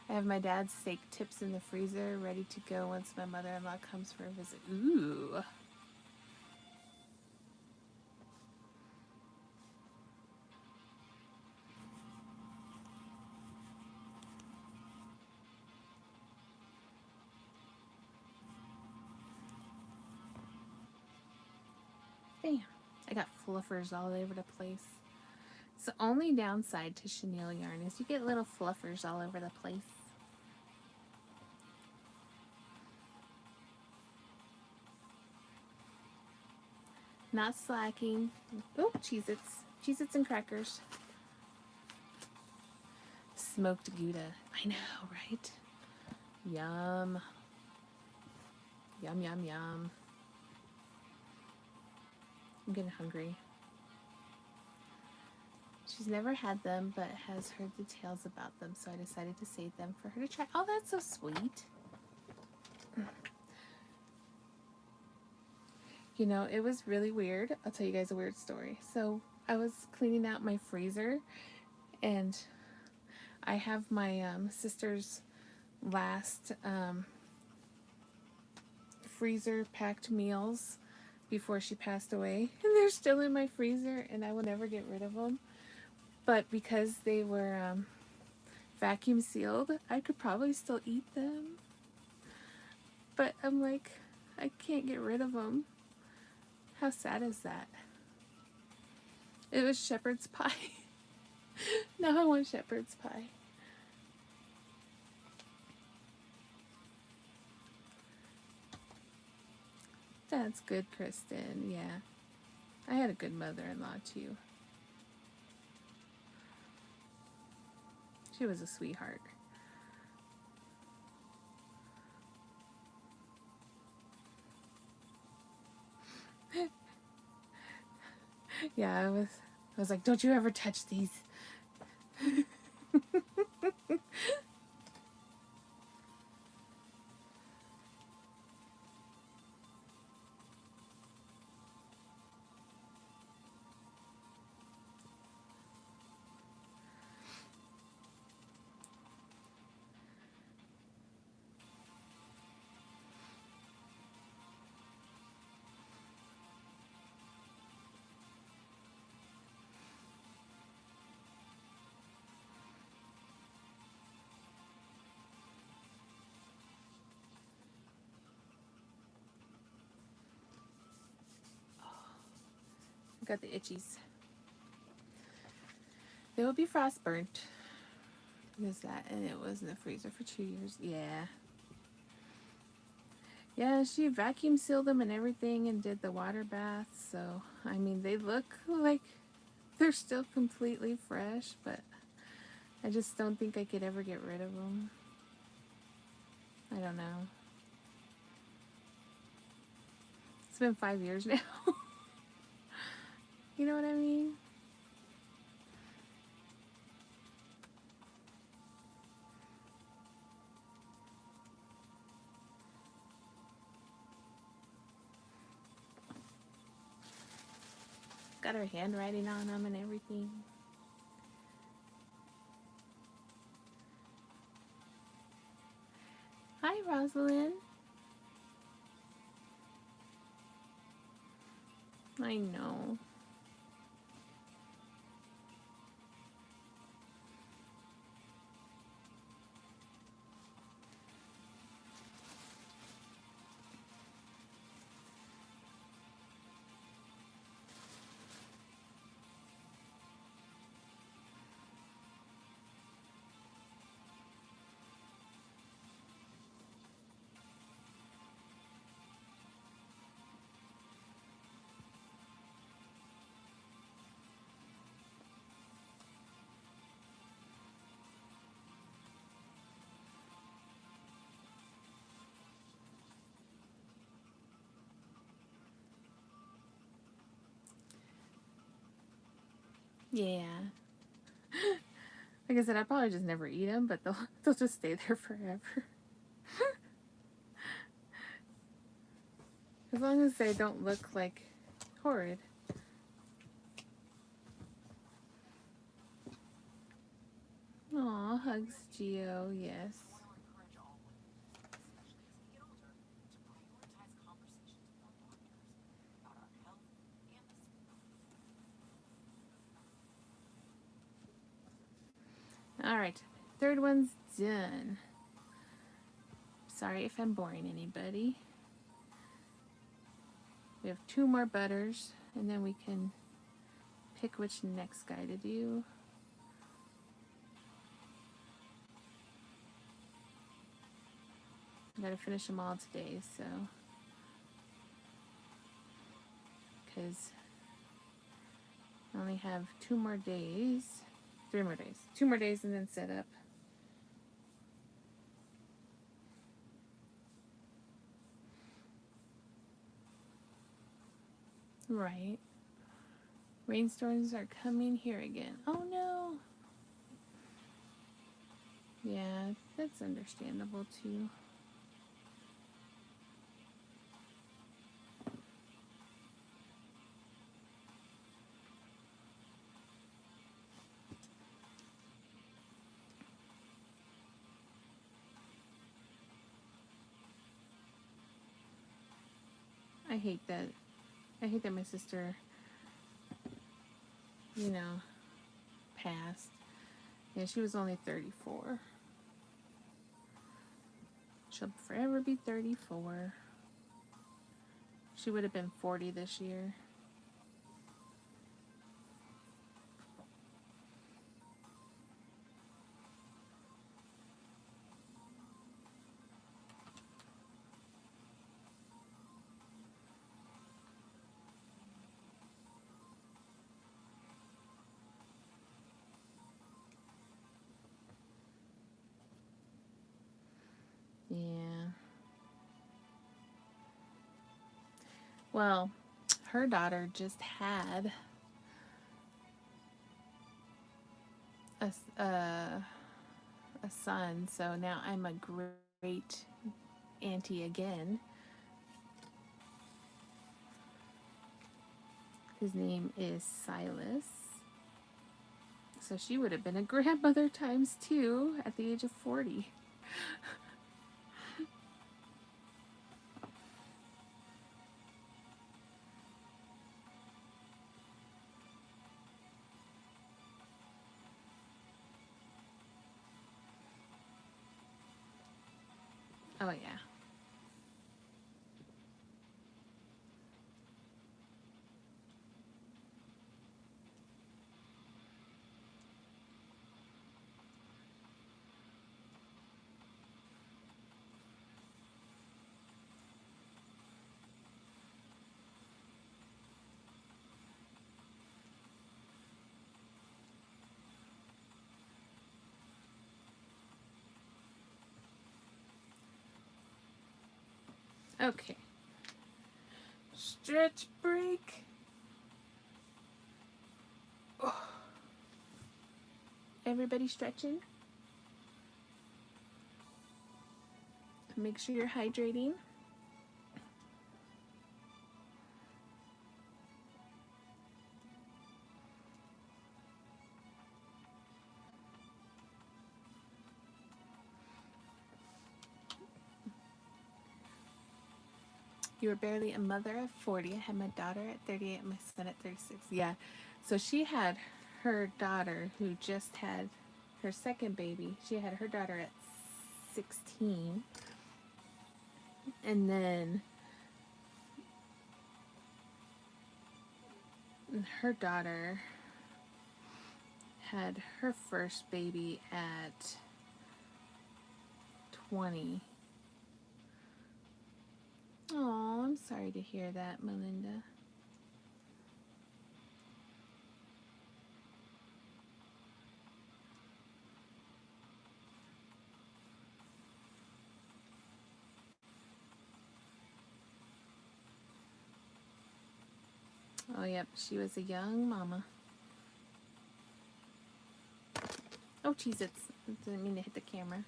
I have my dad's steak tips in the freezer ready to go once my mother-in-law comes for a visit. Ooh. Bam. I got fluffers all over the place. It's the only downside to chenille yarn is you get little fluffers all over the place. Not slacking. Oh, Cheez-Its. Cheez-Its and crackers. Smoked Gouda. I know, right? Yum. Yum, yum, yum. I'm getting hungry. She's never had them, but has heard the tales about them, so I decided to save them for her to try. Oh, that's so sweet. You know, it was really weird. I'll tell you guys a weird story. So I was cleaning out my freezer, and I have my sister's last freezer packed meals before she passed away, and they're still in my freezer, and I will never get rid of them. But because they were vacuum sealed, I could probably still eat them. But I'm like, I can't get rid of them. How sad is that? It was shepherd's pie. Now I want shepherd's pie. That's good, Kristen. Yeah. I had a good mother-in-law too. She was a sweetheart. Yeah, I was like, don't you ever touch these. I got the itchies. They will be frost burnt. There's that, and it was in the freezer for 2 years. Yeah. Yeah, she vacuum sealed them and everything and did the water bath. So, I mean, they look like they're still completely fresh, but I just don't think I could ever get rid of them. I don't know. It's been 5 years now. You know what I mean? Got her handwriting on them and everything. Hi, Rosalind. I know. Yeah. Like I said, I probably just never eat them, but they'll just stay there forever. As long as they don't look like horrid. Aw, hugs, Geo, yes. Alright, third one's done. Sorry if I'm boring anybody. We have 2 more butters, and then we can pick which next guy to do. I gotta finish them all today, so. Because I only have 2 more days. 3 more days. 2 more days and then set up. Right. Rainstorms are coming here again. Oh no. Yeah, that's understandable too. I hate that. I hate that my sister, you know, passed. Yeah, she was only 34. She'll forever be 34. She would have been 40 this year. Yeah. Well, her daughter just had a son, so now I'm a great auntie again. His name is Silas. So she would have been a grandmother times 2 at the age of 40. Oh, yeah. Okay. Stretch break. Oh. Everybody stretching. Make sure you're hydrating. You were barely a mother at 40. I had my daughter at 38, my son at 36. Yeah. So she had her daughter who just had her second baby. She had her daughter at 16. And then her daughter had her first baby at 20. Oh, I'm sorry to hear that, Melinda. Oh, yep, she was a young mama. Oh, Cheez-Its. Didn't mean to hit the camera.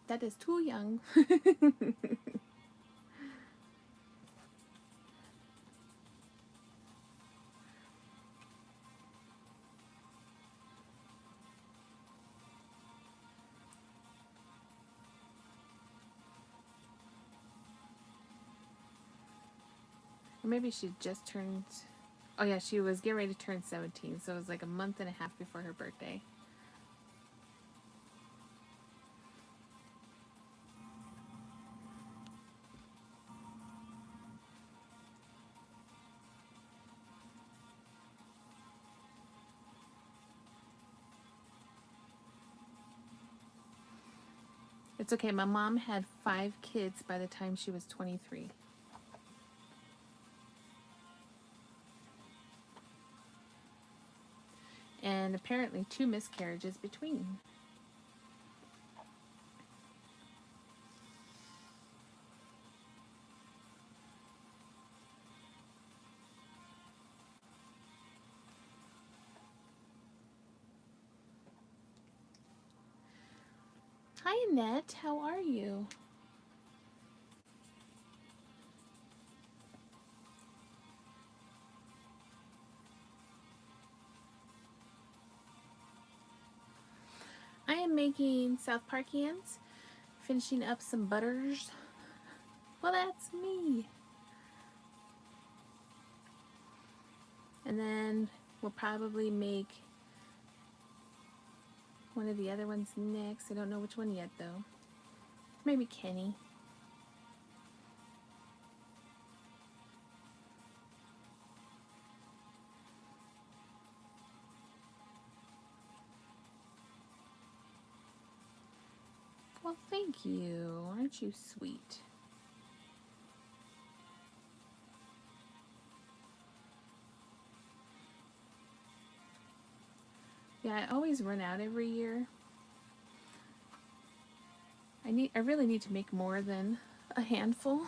That is too young. Or maybe she just turned... Oh yeah, she was getting ready to turn 17, so it was like a month and a half before her birthday. It's okay, my mom had 5 kids by the time she was 23. And apparently 2 miscarriages between. Hi Annette, how are you? I am making South Parkians, finishing up some butters. Well, that's me. And then we'll probably make one of the other ones next. I don't know which one yet though. Maybe Kenny. Well, thank you. Aren't you sweet? Yeah, I always run out every year. I really need to make more than a handful.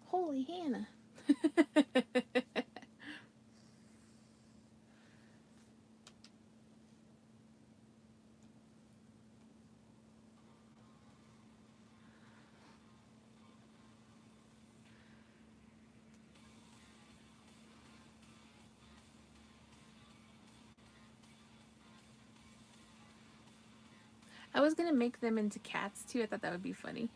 Holy Hannah. I was gonna make them into cats too. I thought that would be funny.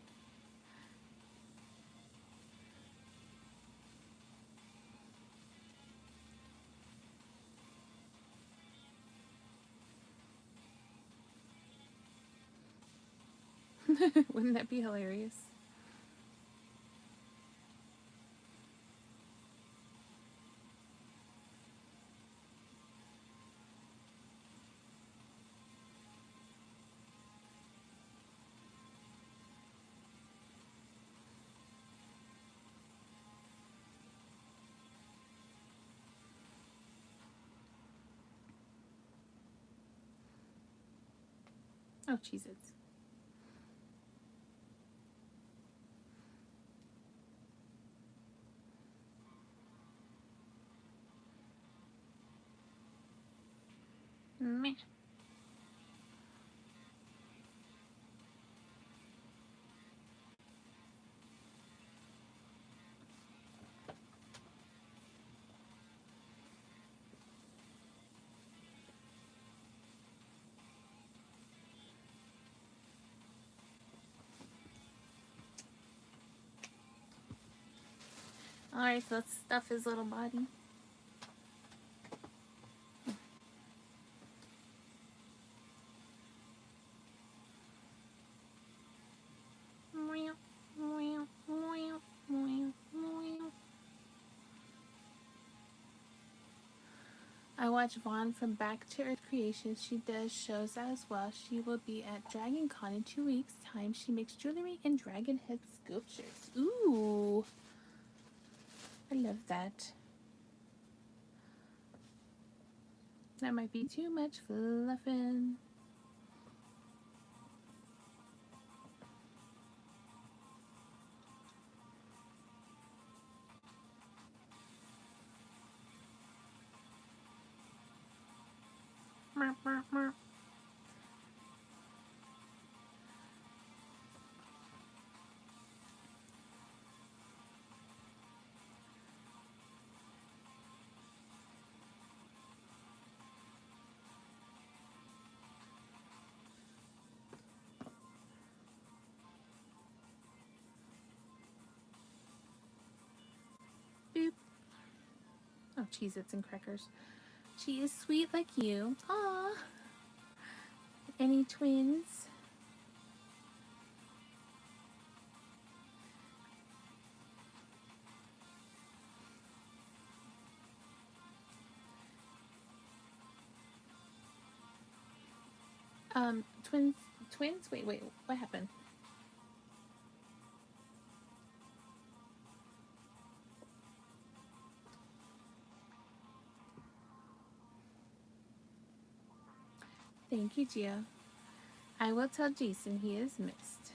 Wouldn't that be hilarious? Oh, Cheez-Its. Meh. Alright, so let's stuff his little body. watch Vaughn from Back to Earth Creations. She does shows as well. She will be at Dragon Con in 2 weeks' time. She makes jewelry and dragon head sculptures. Ooh, I love that. That might be too much fluffing. Merp, merp, merp. Boop. Oh, Cheez-Its and crackers. She is sweet like you. Aw. Any twins? Twins? Wait, what happened? Thank you, Gio. I will tell Jason he is missed.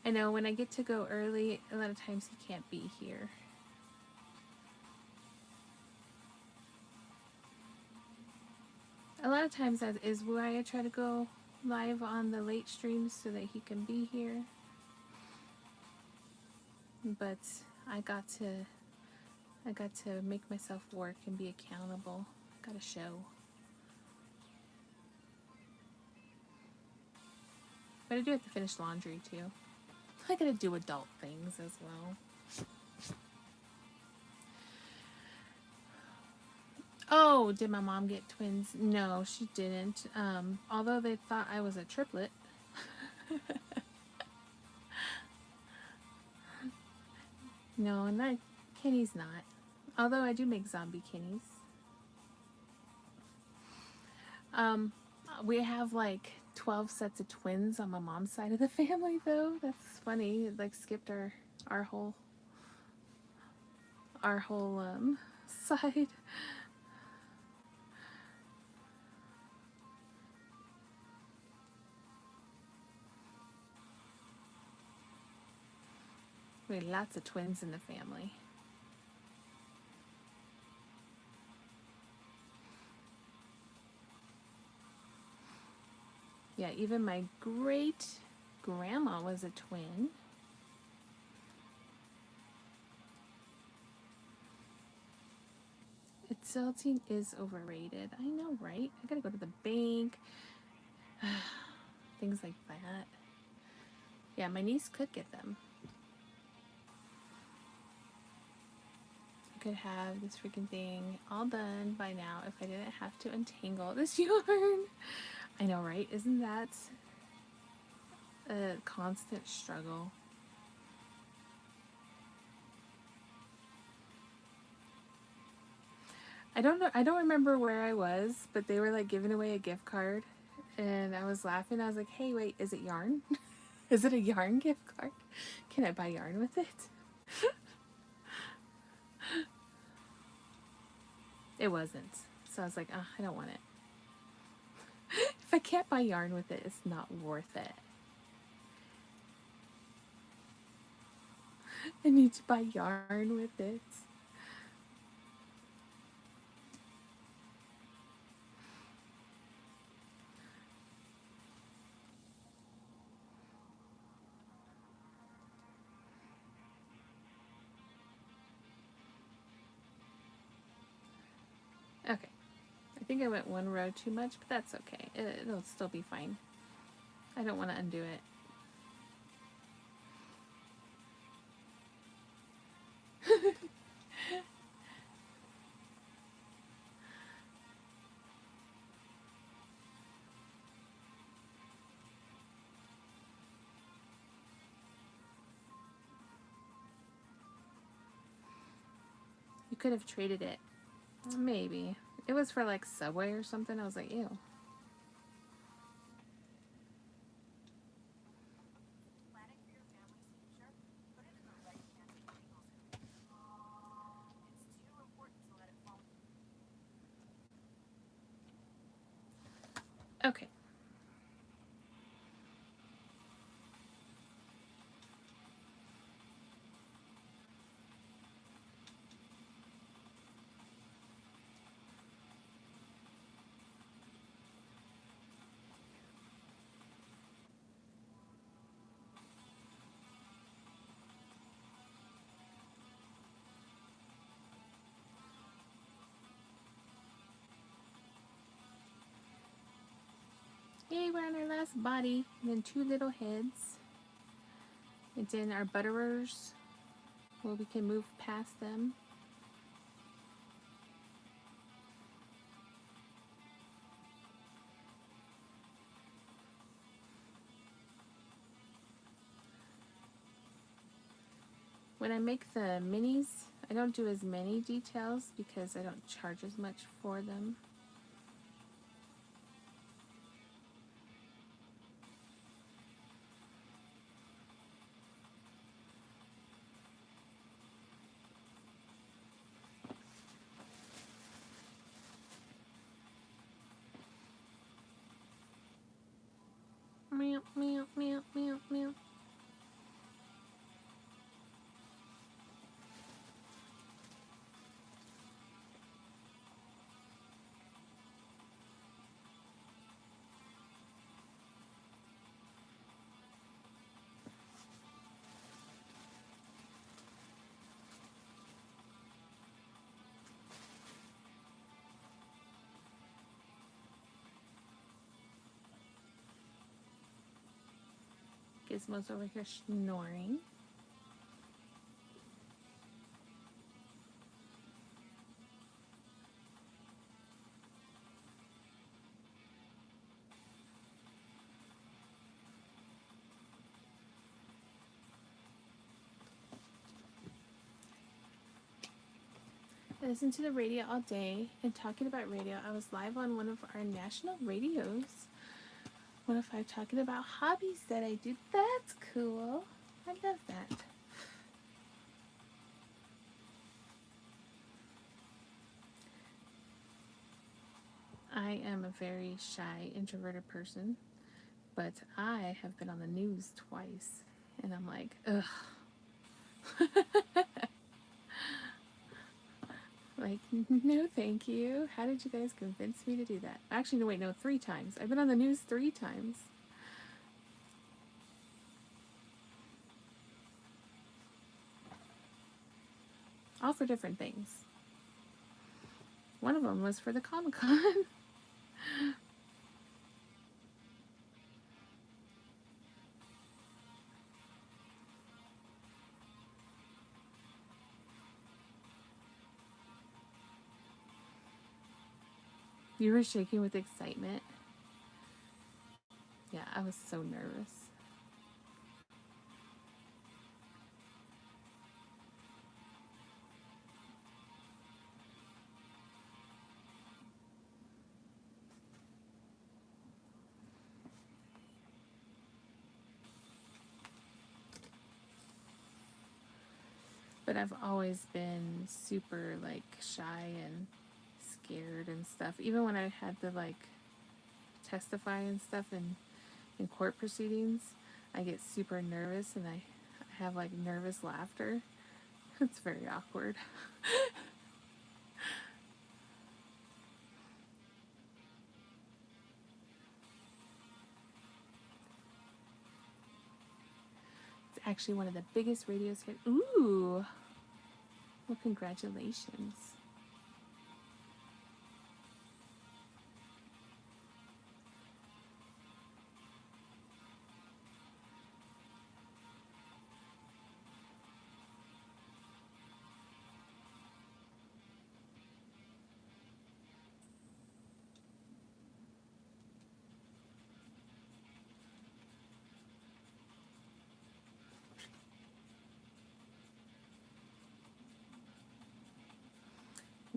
I know when I get to go early, a lot of times he can't be here. A lot of times that is why I try to go live on the late streams so that he can be here. But I got to make myself work and be accountable. Got a show. But I do have to finish laundry too. I gotta do adult things as well. Oh, did my mom get twins? No, she didn't. Although they thought I was a triplet. No, not Kenny's not. Although I do make zombie Kennies. We have like 12 sets of twins on my mom's side of the family though. That's funny. It like skipped our whole side. We had lots of twins in the family. Yeah, even my great grandma was a twin. Adulting is overrated. I know, right? I gotta go to the bank. Things like that. Yeah, my niece could get them. I could have this freaking thing all done by now if I didn't have to untangle this yarn. I know, right? Isn't that a constant struggle? I don't know. I don't remember where I was, but they were like giving away a gift card, and I was laughing. I was like, "Hey, wait, is it yarn? Is it a yarn gift card? Can I buy yarn with it?" It wasn't. So I was like, "Oh, I don't want it. If I can't buy yarn with it, it's not worth it. I need to buy yarn with it." Okay. I think I went one row too much, but that's okay. It'll still be fine. I don't want to undo it. You could have traded it. Maybe. It was for like Subway or something. I was like, ew. Okay. Yay, we're on our last body. And then 2 little heads. And then our butterers, where we can move past them. When I make the minis, I don't do as many details because I don't charge as much for them. Meow, meow, meow, meow, meow. Gizmo's over here snoring. I listen to the radio all day, and talking about radio, I was live on one of our national radios. 105 talking about hobbies that I do. That's cool. I love that. I am a very shy, introverted person, but I have been on the news twice, and I'm like, ugh. Like, no thank you. How did you guys convince me to do that? Actually, no, wait, no, 3 times. I've been on the news 3 times. All for different things. One of them was for the Comic-Con. You were shaking with excitement. Yeah, I was so nervous. But I've always been super like shy and scared and stuff. Even when I had to like testify and stuff in court proceedings, I get super nervous and I have like nervous laughter. It's very awkward. It's actually one of the biggest radios here. Ooh! Well, congratulations.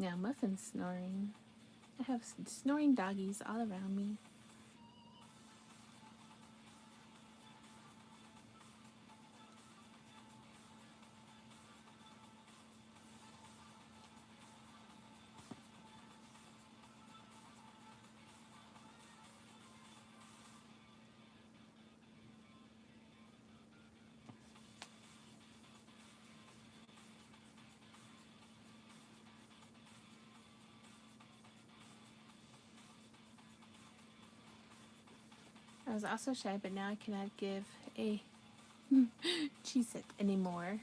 Now Muffin's snoring. I have snoring doggies all around me. I was also shy, but now I cannot give a cheese it anymore.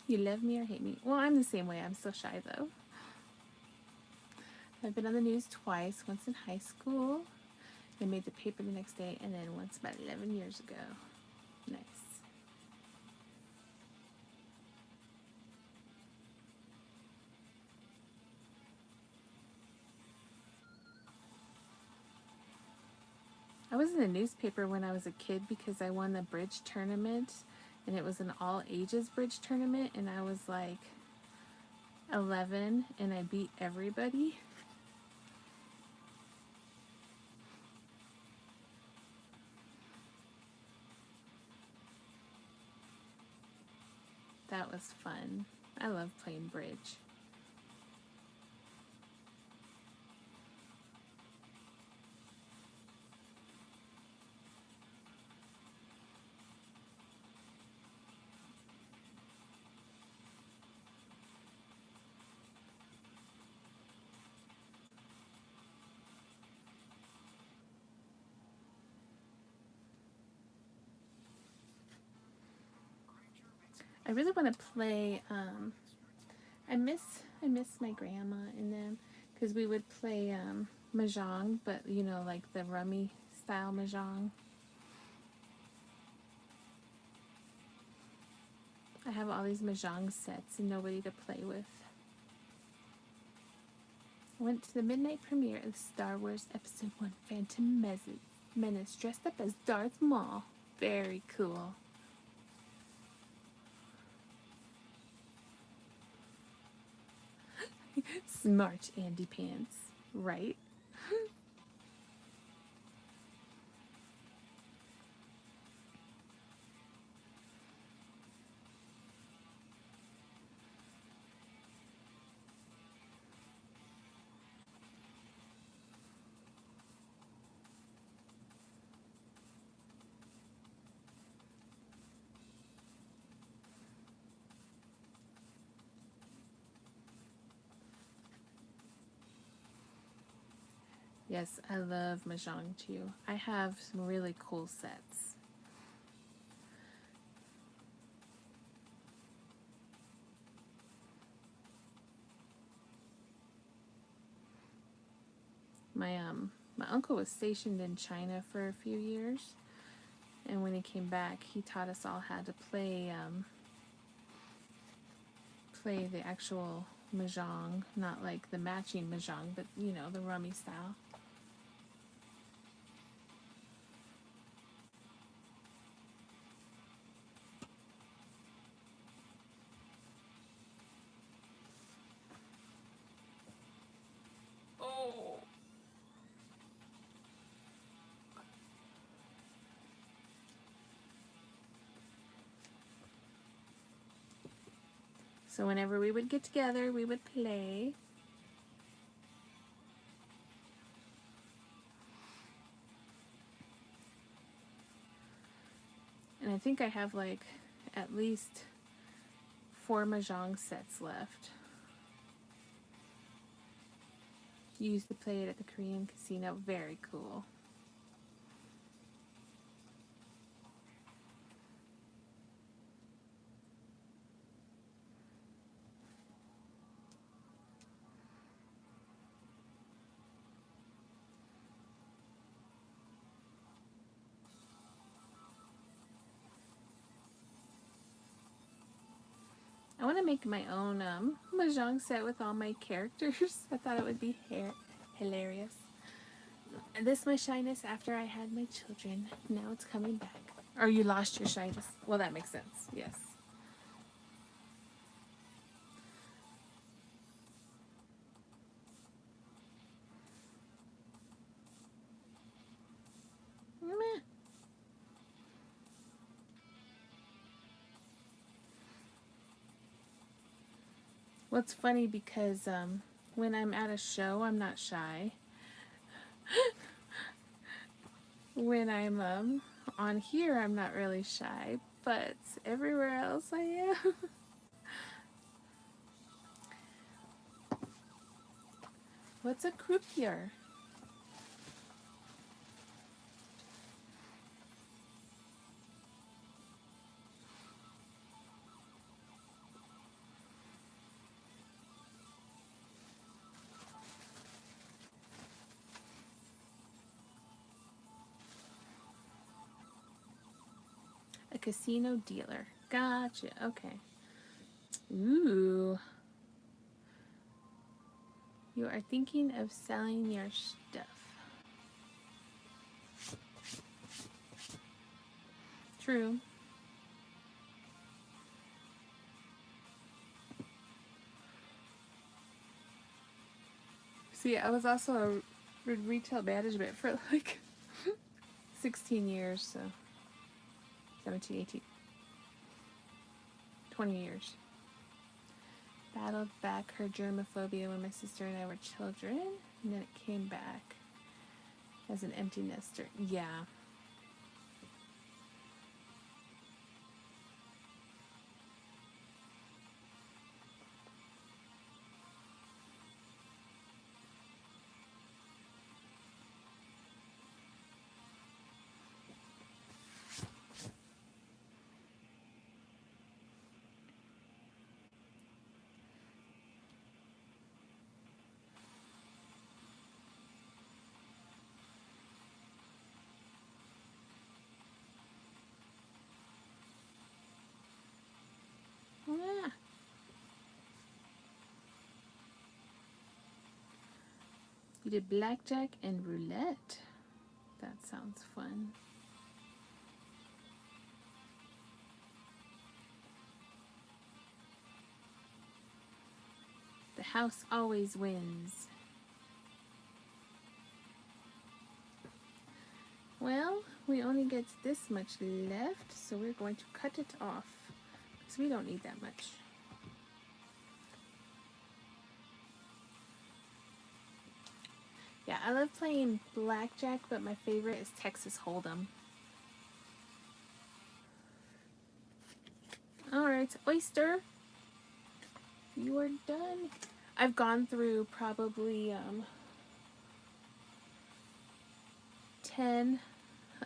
You love me or hate me. Well, I'm the same way. I'm still shy though. I've been on the news twice, once in high school. They made the paper the next day, and then once about 11 years ago. Nice. I was in the newspaper when I was a kid because I won the bridge tournament, and it was an all ages bridge tournament, and I was like 11 and I beat everybody. That was fun. I love playing bridge. I really want to play. I miss my grandma and them because we would play mahjong, but you know, like the rummy style mahjong. I have all these mahjong sets and nobody to play with. I went to the midnight premiere of Star Wars Episode 1 Phantom Menace dressed up as Darth Maul. Very cool. Smart Andy Pants, right? Yes, I love mahjong too. I have some really cool sets. My uncle was stationed in China for a few years, and when he came back, he taught us all how to play the actual mahjong, not like the matching mahjong, but you know, the rummy style. Oh. So whenever we would get together, we would play. And I think I have like at least 4 mahjong sets left. You used to play it at the Korean casino. Very cool. I want to make my own mahjong set with all my characters. I thought it would be hilarious. And this my shyness after I had my children. Now it's coming back. Or you lost your shyness. Well, that makes sense. Yes. Well, it's funny because when I'm at a show, I'm not shy. When I'm on here, I'm not really shy, but everywhere else I am. What's a croupier? A casino dealer. Gotcha. Okay. Ooh. You are thinking of selling your stuff. True. See, I was also a retail management for like 16 years, so 17, 18, 20 years. Battled back her germophobia when my sister and I were children, and then it came back as an empty nester. Yeah. Yeah. You did blackjack and roulette. That sounds fun. The house always wins. Well, we only get this much left, so we're going to cut it off because we don't need that much. Yeah, I love playing blackjack, but my favorite is Texas Hold'em. Alright, Oyster, you are done. I've gone through probably 10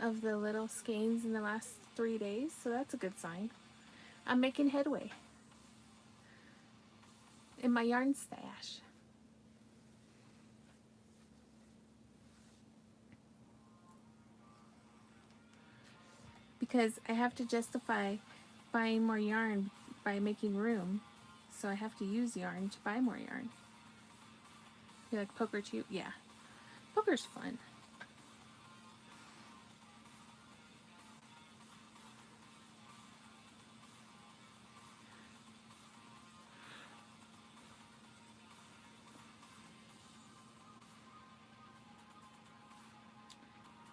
of the little skeins in the last 3 days, so that's a good sign. I'm making headway in my yarn stash. Because I have to justify buying more yarn by making room, so I have to use yarn to buy more yarn. You like poker too? Yeah. Poker's fun.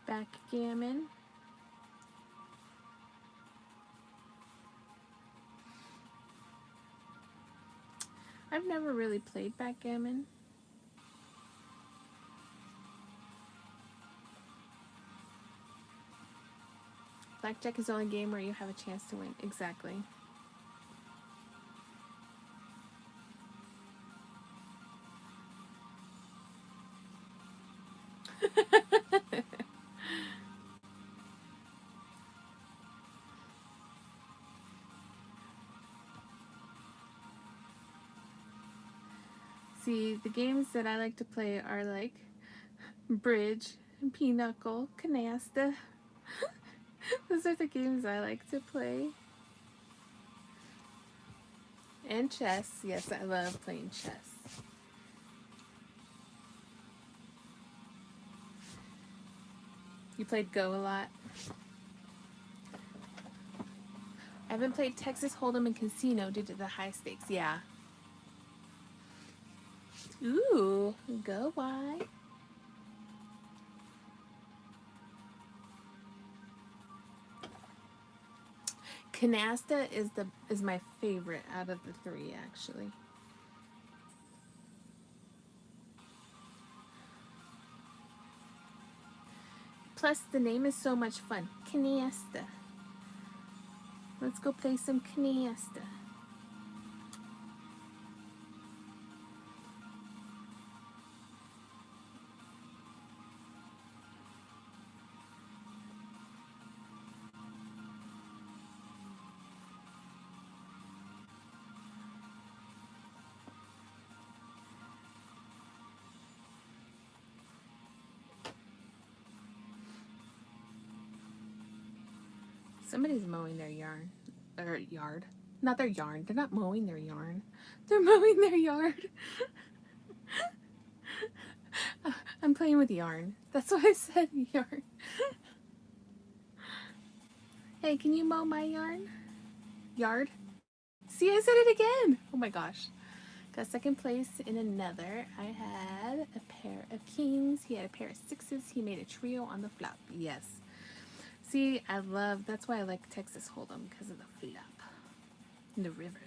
Backgammon. I've never really played backgammon. Blackjack is the only game where you have a chance to win. Exactly. See, the games that I like to play are like bridge, pinochle, canasta. Those are the games I like to play. And chess. Yes, I love playing chess. You played Go a lot? I haven't played Texas Hold'em and Casino due to the high stakes. Yeah. Ooh, go why? Canasta is my favorite out of the three, actually. Plus, the name is so much fun. Canasta. Let's go play some canasta. Somebody's mowing their yarn. Or yard. Not their yarn. They're not mowing their yarn. They're mowing their yard. I'm playing with yarn. That's why I said yarn. Hey, can you mow my yarn? Yard? See, I said it again. Oh my gosh. Got second place in another. I had a pair of kings. He had a pair of sixes. He made a trio on the flop. Yes. See, that's why I like Texas Hold'em, because of the flop. The river.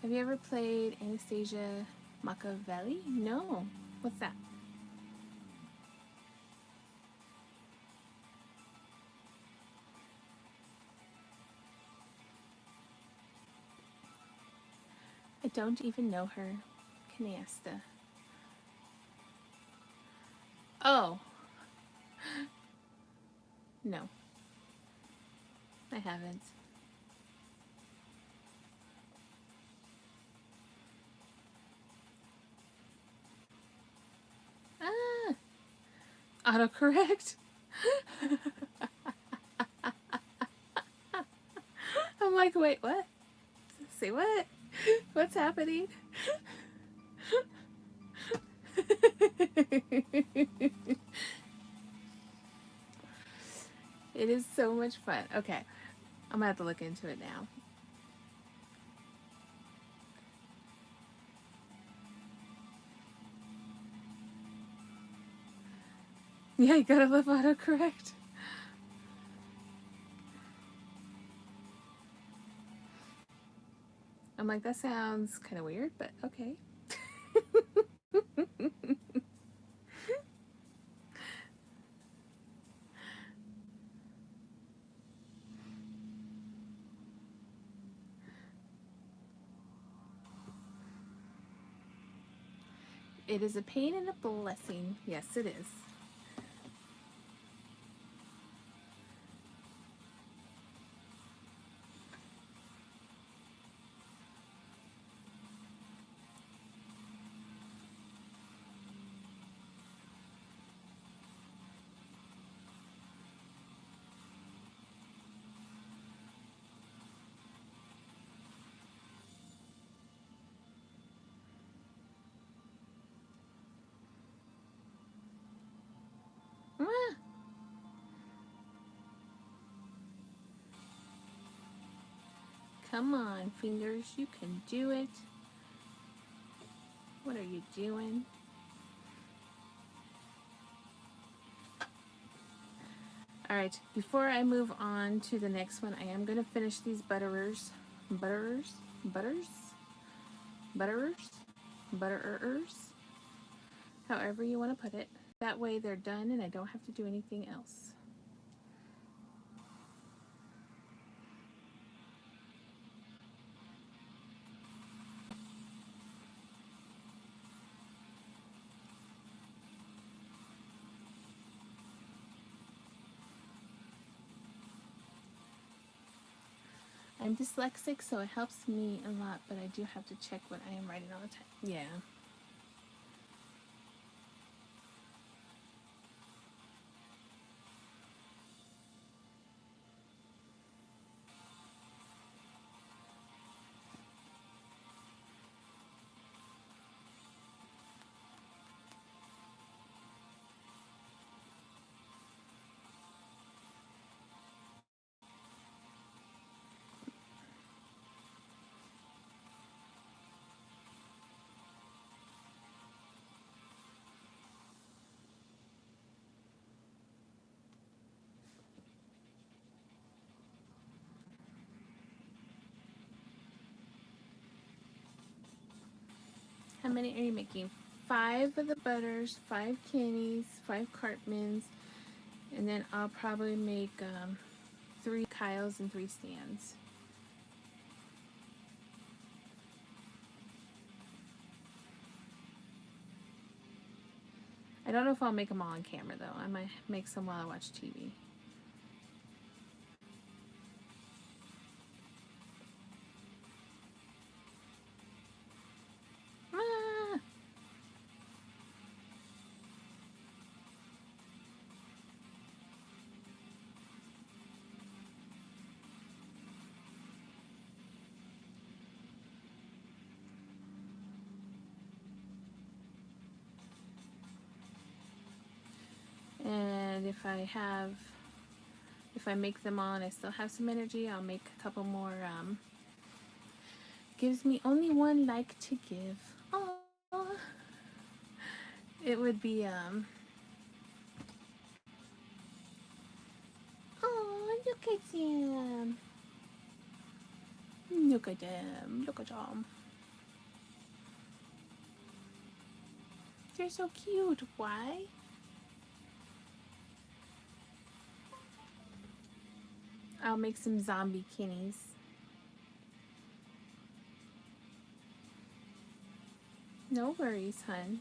Have you ever played Anastasia Machiavelli? No. What's that? I don't even know her. Canasta. Oh. No. I haven't. Ah. Autocorrect. I'm like, wait, what? Say what? What's happening? It is so much fun. Okay. I'm gonna have to look into it now. Yeah, you gotta love autocorrect. I'm like, that sounds kind of weird, but okay. It is a pain and a blessing. Yes, it is. Ah. Come on, fingers. You can do it. What are you doing? Alright, before I move on to the next one, I am going to finish these butterers. Butterers? Butters? Butterers? Butterers? However you want to put it. That way they're done and I don't have to do anything else. I'm dyslexic, so it helps me a lot, but I do have to check what I am writing all the time. Yeah. How many are you making? 5 of the butters, 5 Kenny's, 5 Cartman's, and then I'll probably make 3 Kyle's and 3 Stan's. I don't know if I'll make them all on camera though. I might make some while I watch TV. Ah! And if I make them all and I still have some energy, I'll make a couple more. Gives me only one like to give. Oh, it would be oh, look at them. Look at them. Look at them. They're so cute. Why? I'll make some zombie kitties. No worries, hun.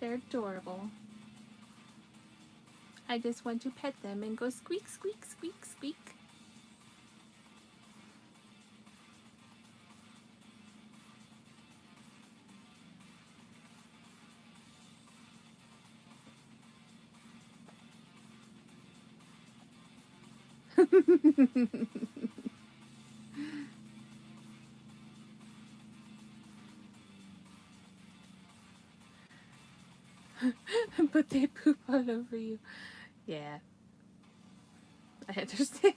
They're adorable. I just want to pet them and go squeak, squeak, squeak, squeak. But they poop all over you. Yeah, I understand.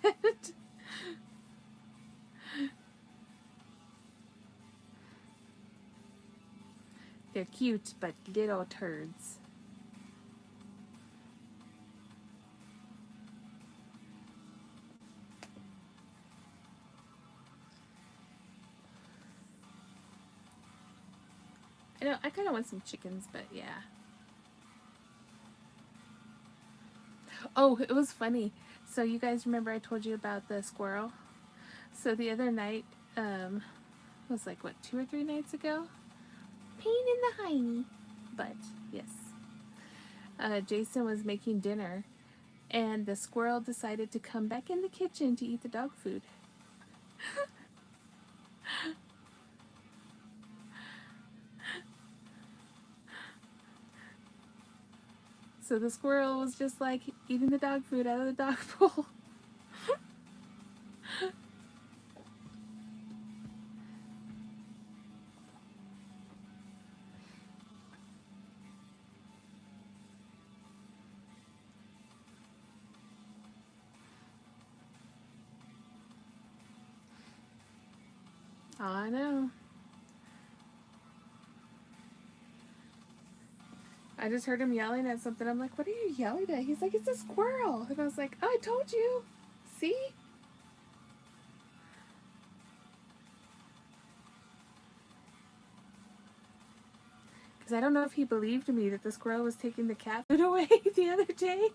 They're cute, but little turds. I know, I kind of want some chickens, but yeah. Oh, it was funny. So you guys remember I told you about the squirrel? So the other night, it was like, what, 2 or 3 nights ago? Pain in the hiney. But, yes. Jason was making dinner, and the squirrel decided to come back in the kitchen to eat the dog food. So the squirrel was just like eating the dog food out of the dog bowl. Oh, I know. I just heard him yelling at something. I'm like, what are you yelling at? He's like, it's a squirrel. And I was like, oh, I told you. See? Because I don't know if he believed me that the squirrel was taking the cat food away the other day.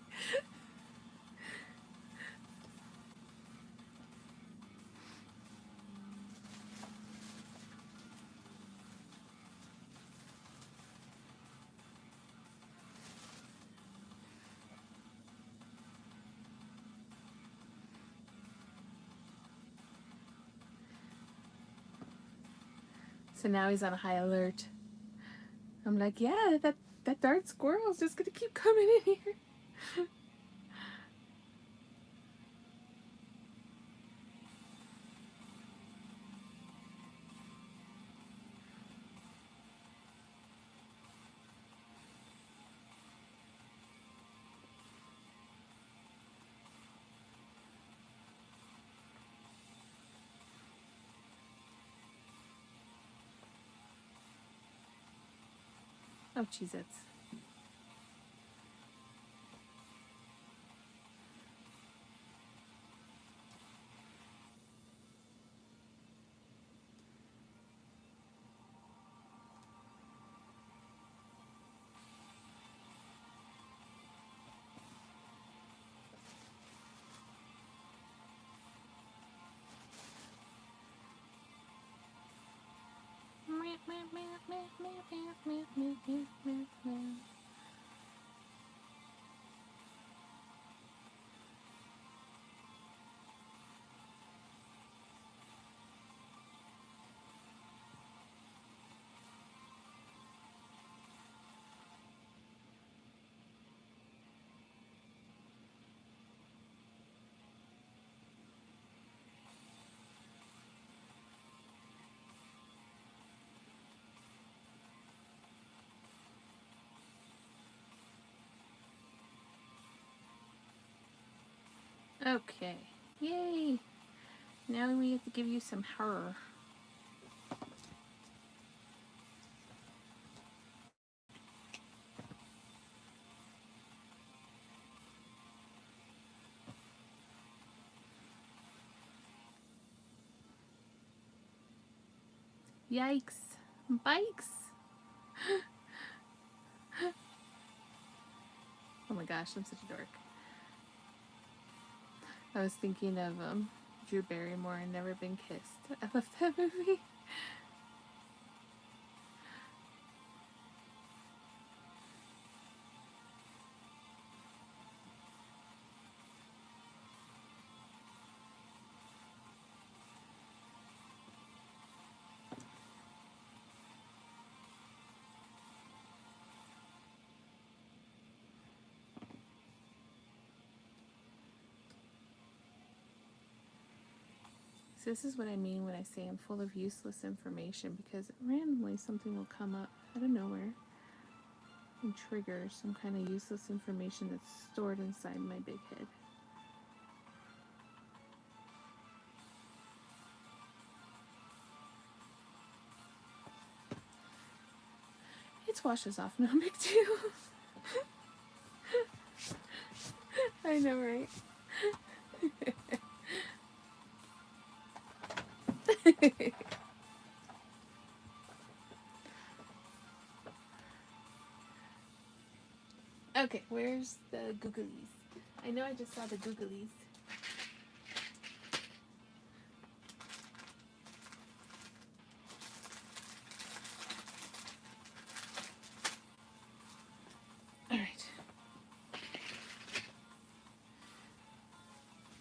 So now he's on a high alert. I'm like, yeah, that darn squirrel's just going to keep coming in here. Oh, Cheez-Its. Okay. Yay! Now we have to give you some horror. Yikes. Bikes! Oh my gosh, I'm such a dork. I was thinking of Drew Barrymore and Never Been Kissed. I love that movie. So this is what I mean when I say I'm full of useless information, because randomly something will come up out of nowhere and trigger some kind of useless information that's stored inside my big head. It washes off, no big deal. I know, right? Okay, where's the googlies? I know I just saw the googlies. Alright.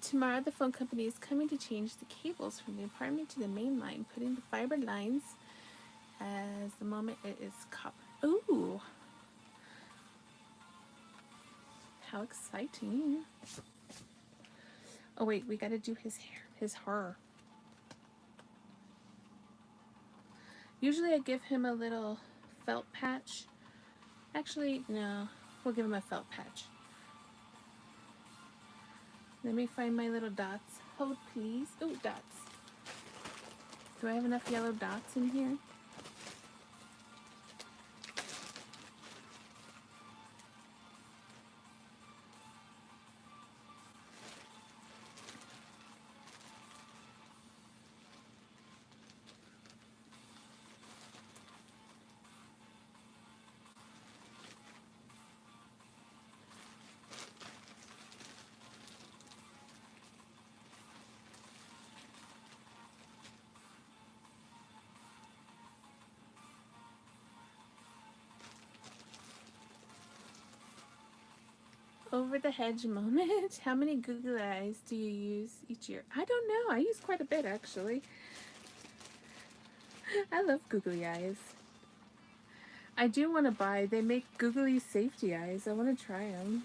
Tomorrow the phone company is coming to change the cables from the apartment to the main line, putting the fiber lines as the moment it is copper. Ooh! How exciting. Oh wait, we gotta do his hair, his horror. Usually I give him a little felt patch. Actually, no, we'll give him a felt patch. Let me find my little dots. Hold please. Oh, dots. Do I have enough yellow dots in here? Over the hedge moment. How many googly eyes do you use each year? I don't know. I use quite a bit, actually. I love googly eyes. I do want to buy. They make googly safety eyes. I want to try them.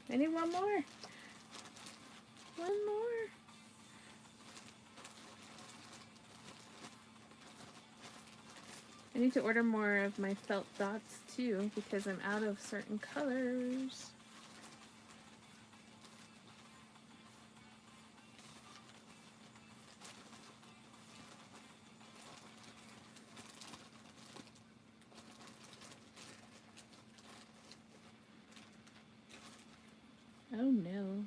I need one more. One more. I need to order more of my felt dots too, because I'm out of certain colors. Oh no.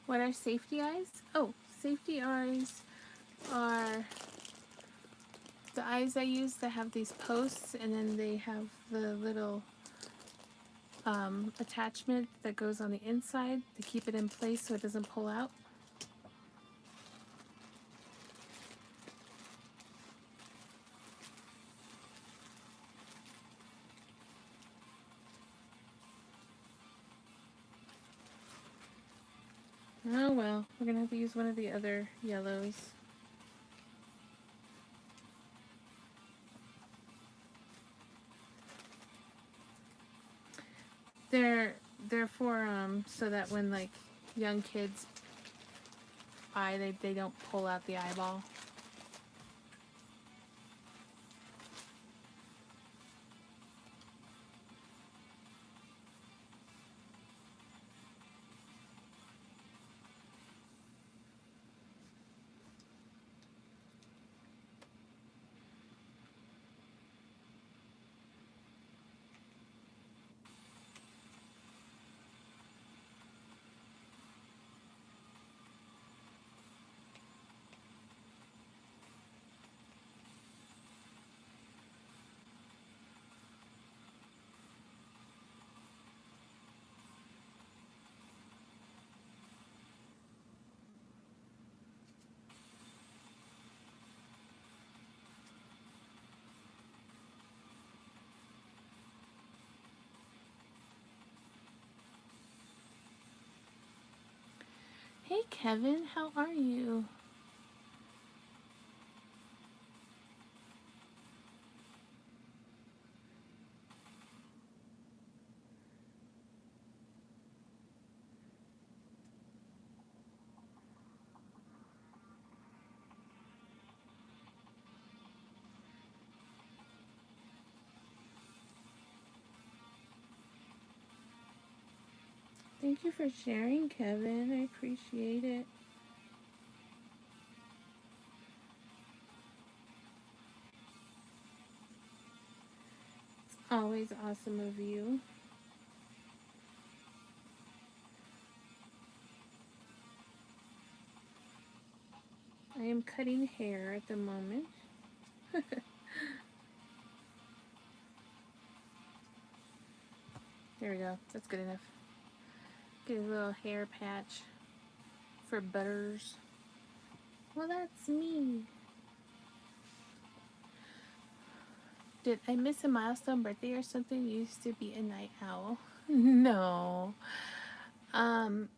What are safety eyes? Oh, safety eyes are the eyes I use that have these posts, and then they have the little attachment that goes on the inside to keep it in place so it doesn't pull out. Oh well, we're gonna have to use one of the other yellows. They're they're for so that when like young kids eye they don't pull out the eyeball. Hey Kevin, how are you? Thank you for sharing, Kevin. I appreciate it. It's always awesome of you. I am cutting hair at the moment. There we go. That's good enough. Get a little hair patch for Butters. Well, that's me. Did I miss a milestone birthday or something? You used to be a night owl. No. Um,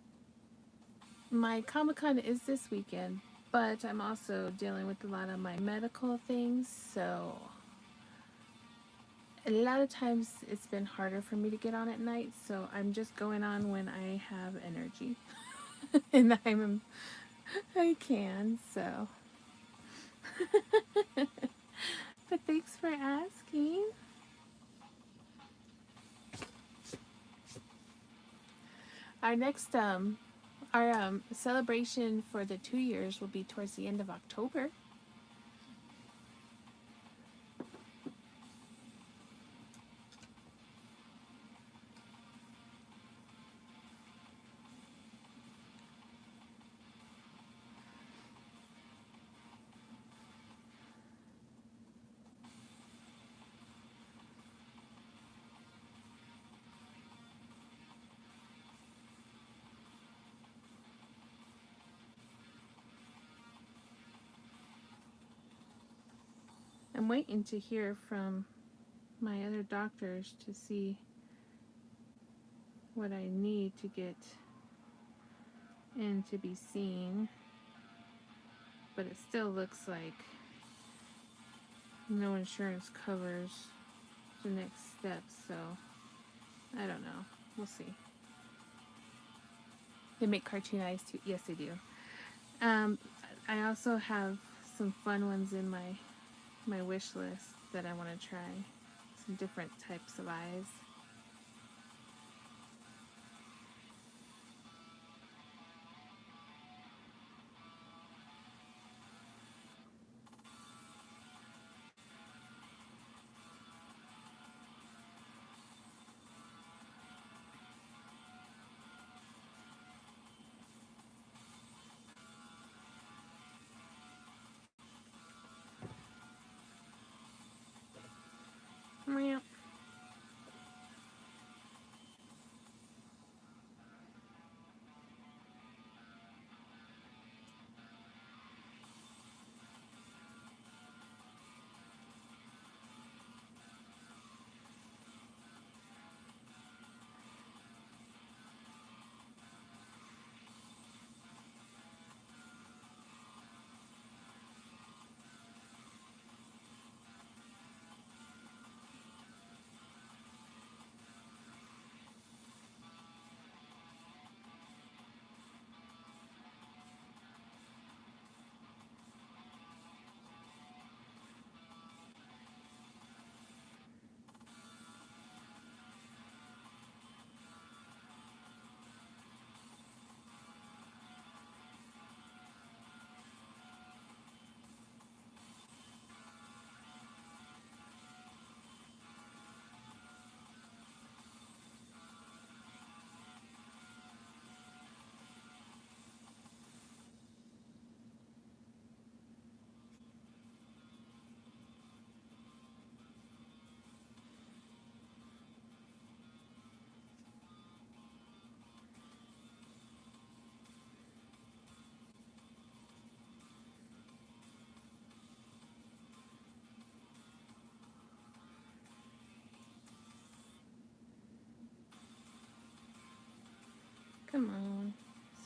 my Comic-Con is this weekend, but I'm also dealing with a lot of my medical things, so a lot of times it's been harder for me to get on at night, so I'm just going on when I have energy. And I can, so. But thanks for asking. Our next our celebration for the 2 years will be towards the end of October. I'm waiting to hear from my other doctors to see what I need to get in to be seen. But it still looks like no insurance covers the next step, so I don't know. We'll see. They make cartoon eyes too. Yes, they do. Um, I also have some fun ones in my wish list that I want to try. Some different types of eyes.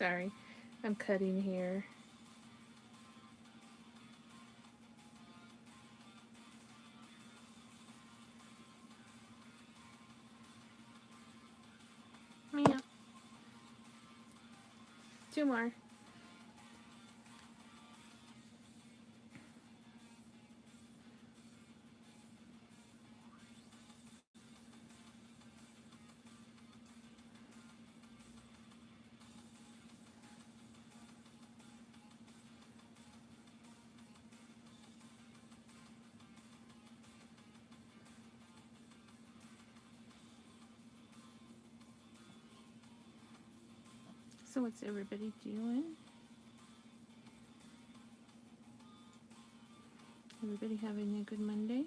Sorry, I'm cutting here. Yeah. 2 more. So what's everybody doing? Everybody having a good Monday?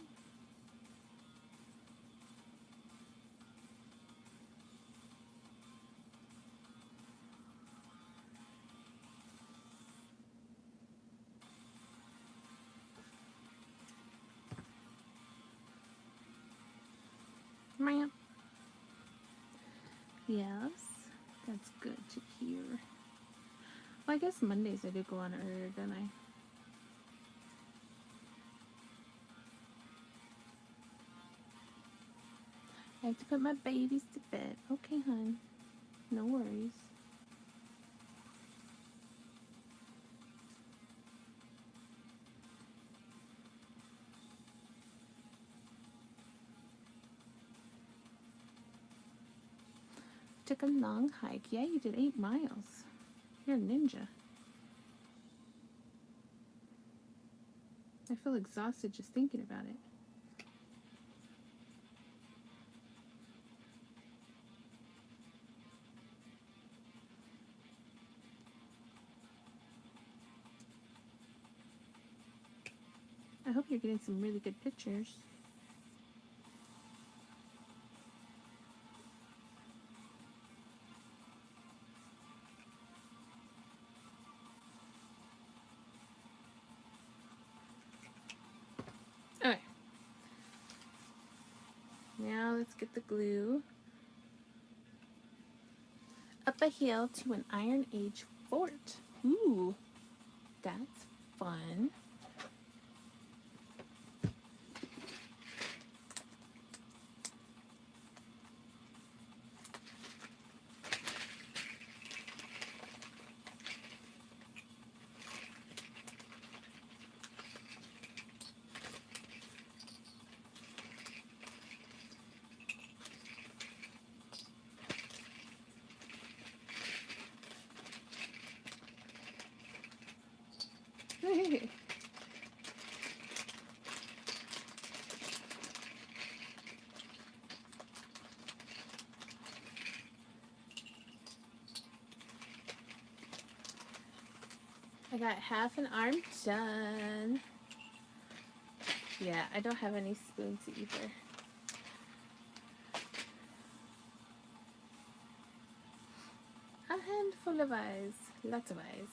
Meow. Yes, that's good to hear. Well, I guess Mondays I do go on earlier, don't I? I have to put my babies to bed. Okay, hon. No worries. Took a long hike. Yeah, you did 8 miles. You're a ninja. I feel exhausted just thinking about it. I hope you're getting some really good pictures. Okay. Now let's get the glue. Up a hill to an Iron Age fort. Ooh, that's fun. I got half an arm done. Yeah, I don't have any spoons either. A handful of eyes. Lots of eyes.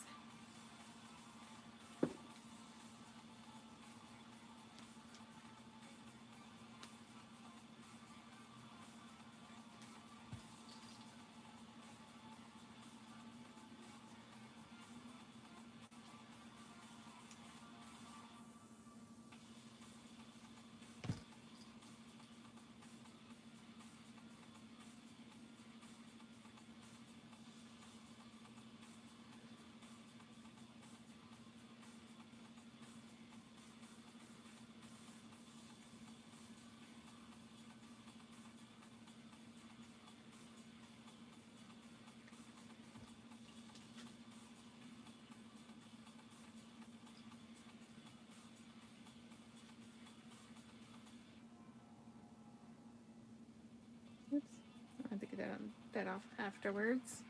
Oops. I have to get that off afterwards.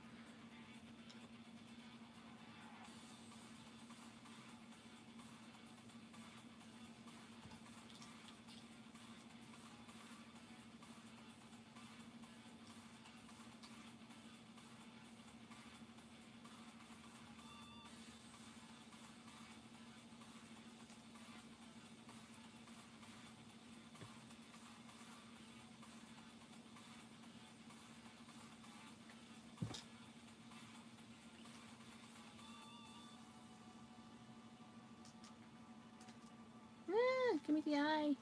with the eye.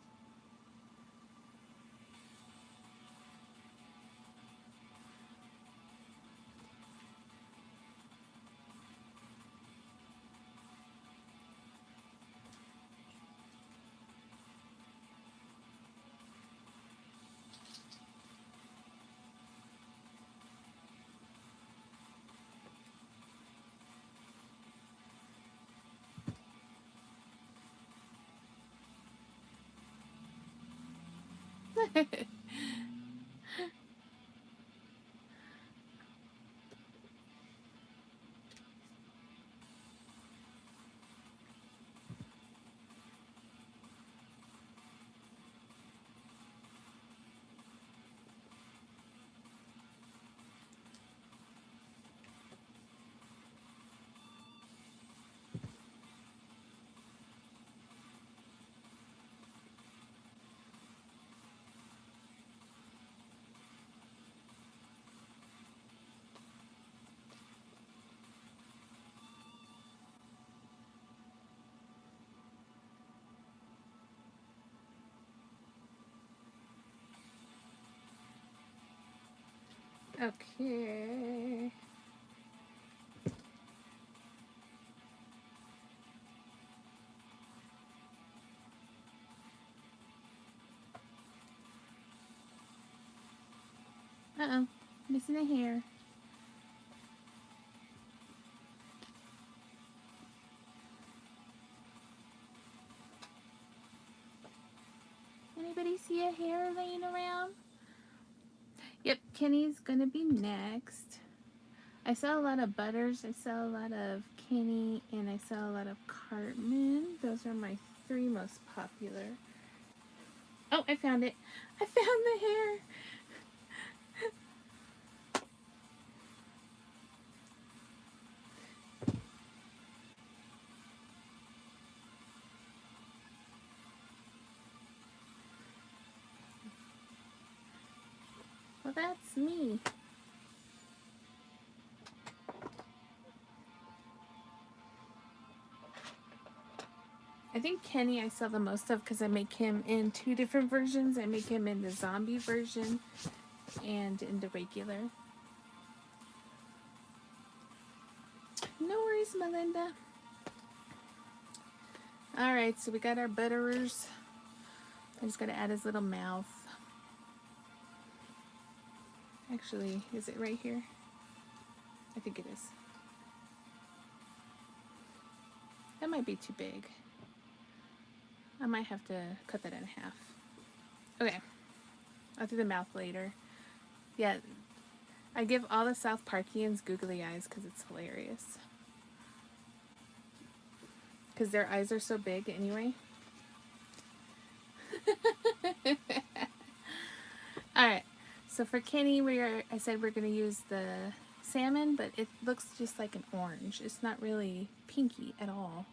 Okay. Uh-oh. Missing a hair. Anybody see a hair laying around? Yep, Kenny's gonna be next. I sell a lot of Butters, I sell a lot of Kenny, and I sell a lot of Cartman. Those are my 3 most popular. Oh, I found it. I found the hair. Well, that's me. I think Kenny I sell the most of because I make him in 2 different versions. I make him in the zombie version and in the regular. No worries, Melinda. Alright, so we got our butterers. I just gotta add his little mouth. Actually, is it right here? I think it is. That might be too big. I might have to cut that in half. Okay. I'll do the mouth later. Yeah. I give all the South Parkians googly eyes because it's hilarious. Because their eyes are so big anyway. Alright. So for Kenny, I said we're going to use the salmon, but it looks just like an orange. It's not really pinky at all.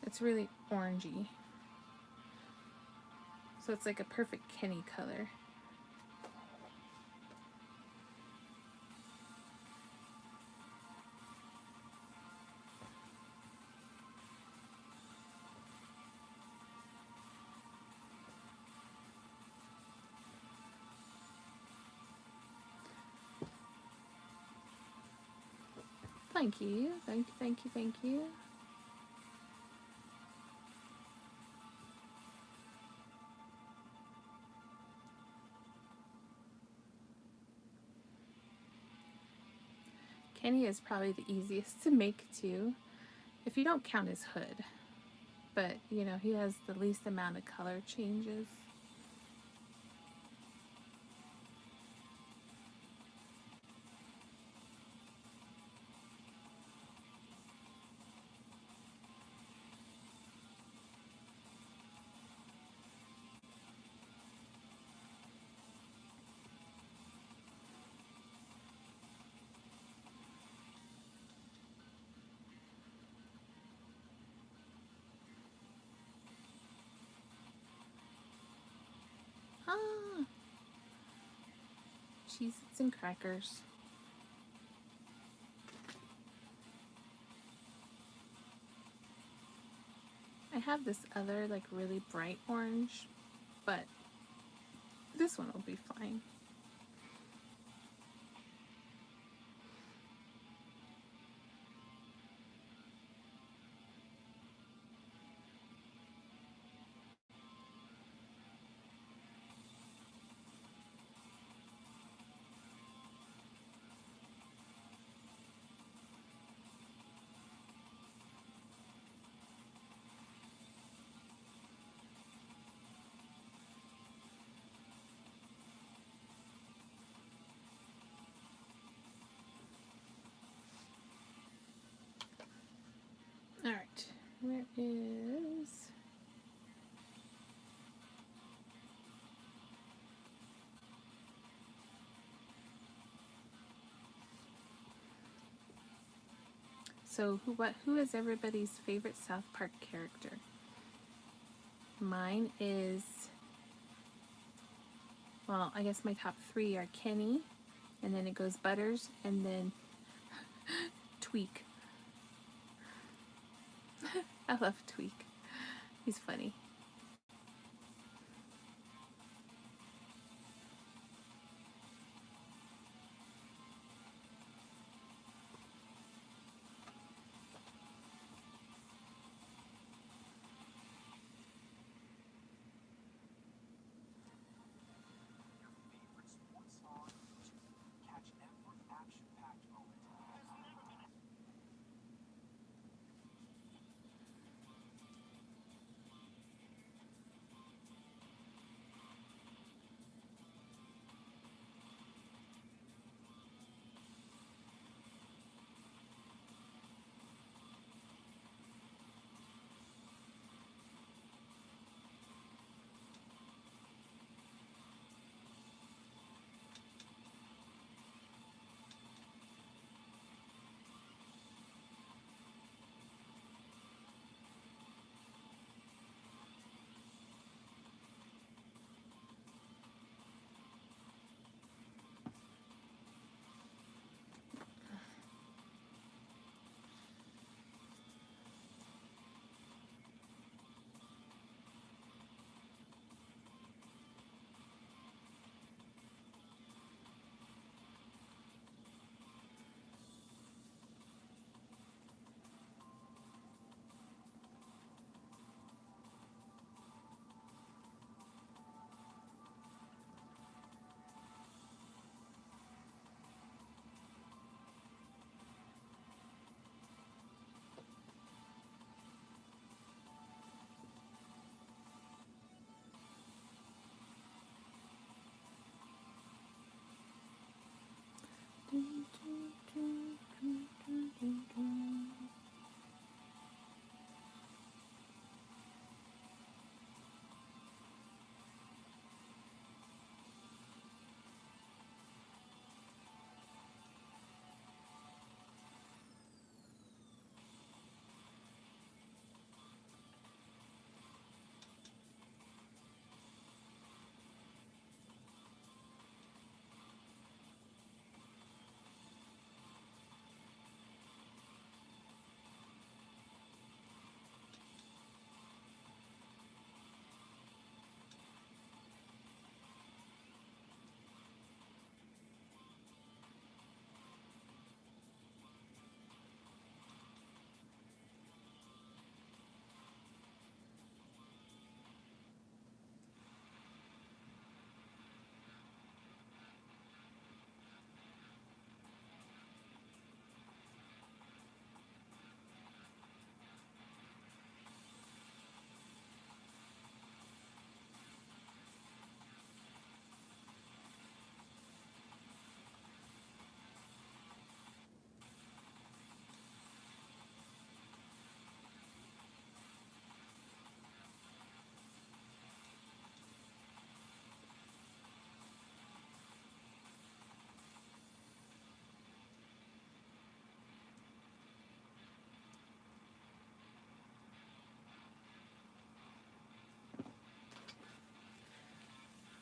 It's really orangey. So it's like a perfect Kenny color. Thank you. Thank you, thank you, thank you. Kenny is probably the easiest to make too, if you don't count his hood. But, you know, he has the least amount of color changes. Ah, Cheez-Its and crackers. I have this other like really bright orange, but this one will be fine. All right, where is... So who is everybody's favorite South Park character? Mine is, well, I guess my top 3 are Kenny, and then it goes Butters, and then Tweak. I love Tweak. He's funny.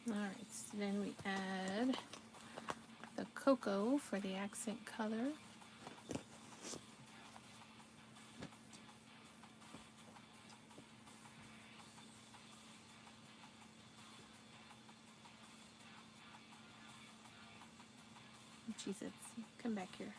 Alright, so then we add the cocoa for the accent color. Cheez-Its. Come back here.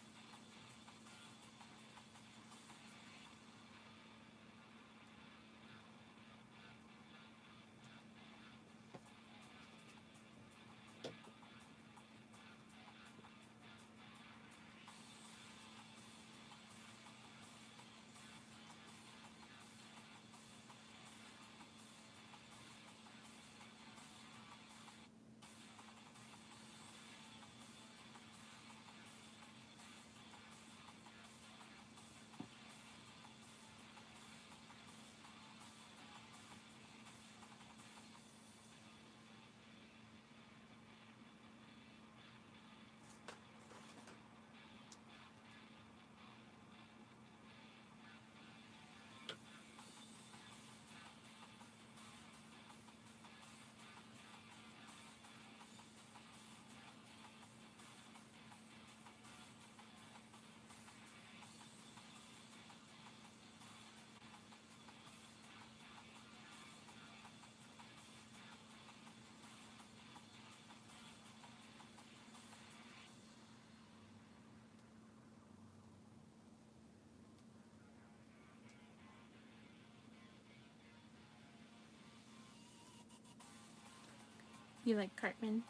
You like Cartman?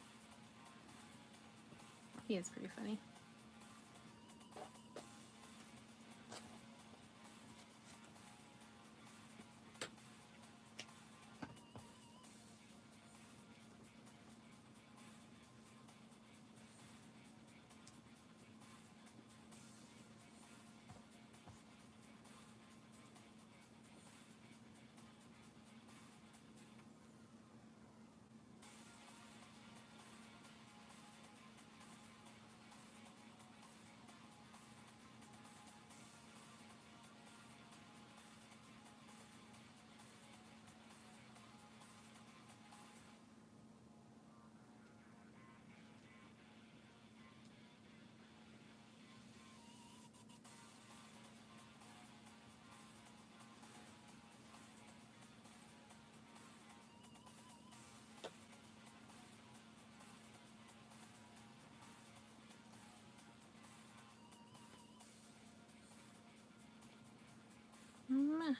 He is pretty funny. Mm.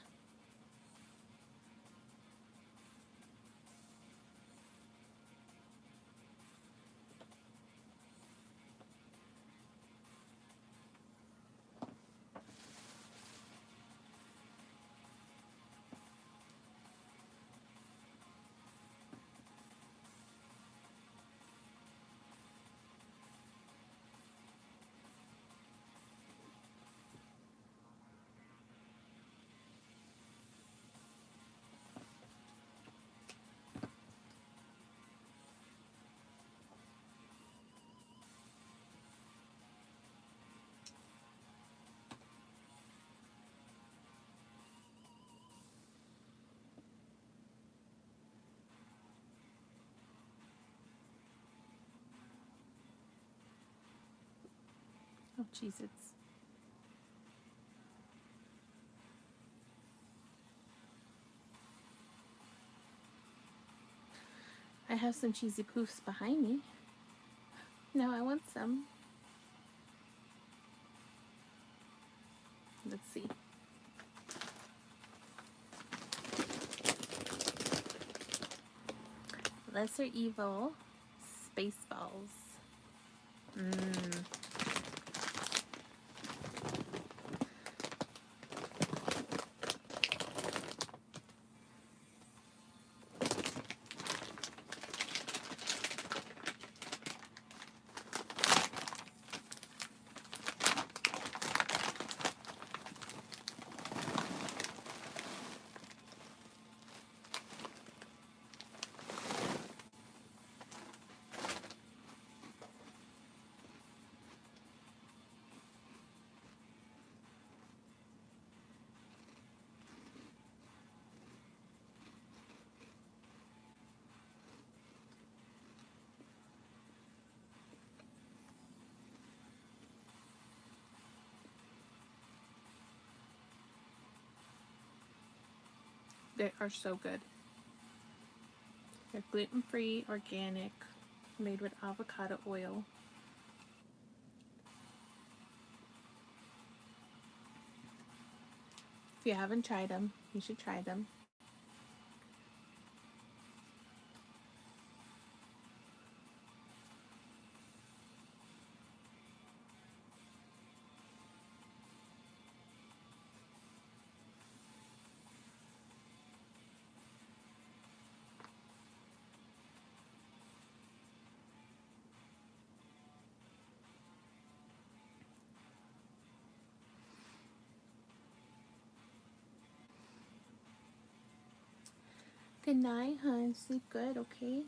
Oh, Cheez-Its. I have some cheesy poofs behind me. Now I want some. Let's see. Lesser Evil Spaceballs. Mmm. They are so good. They're gluten-free, organic, made with avocado oil. If you haven't tried them, you should try them. Good night, hon. Sleep good, okay?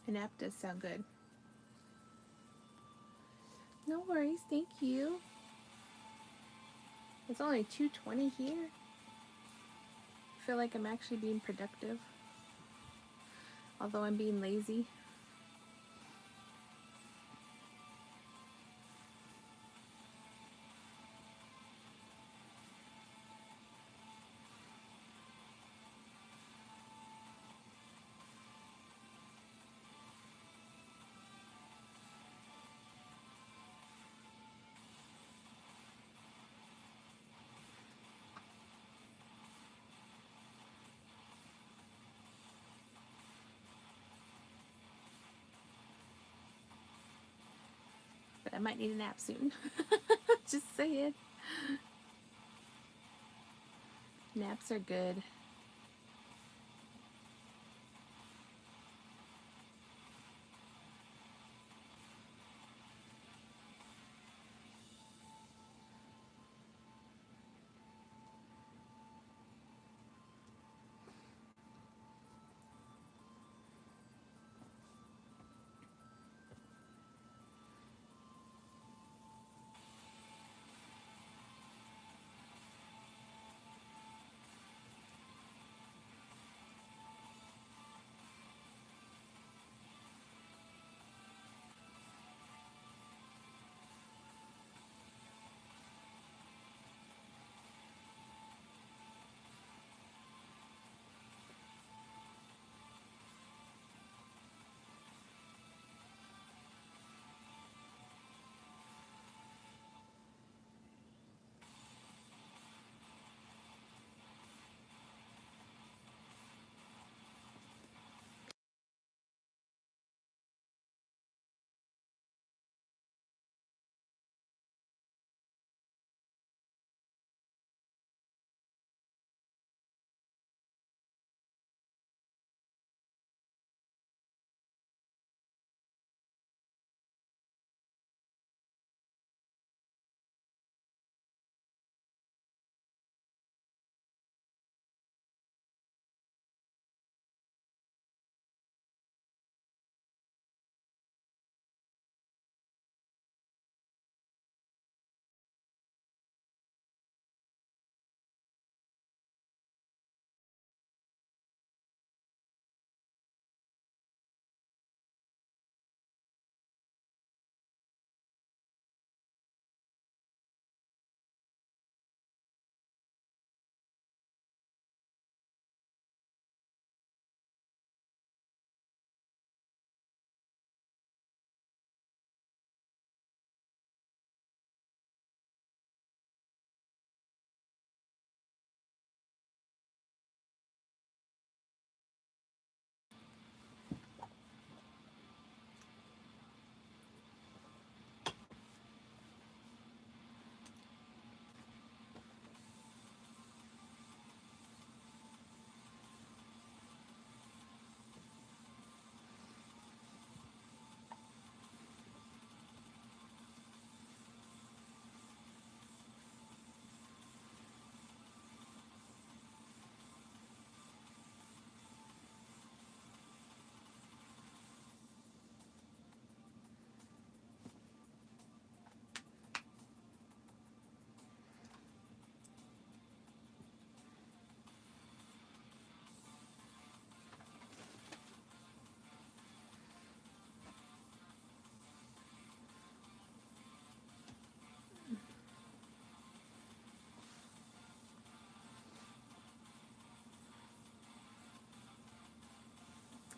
A nap does sound good. No worries, thank you. It's only 2:20 here. I feel like I'm actually being productive, although I'm being lazy. But I might need a nap soon. Just saying. Naps are good.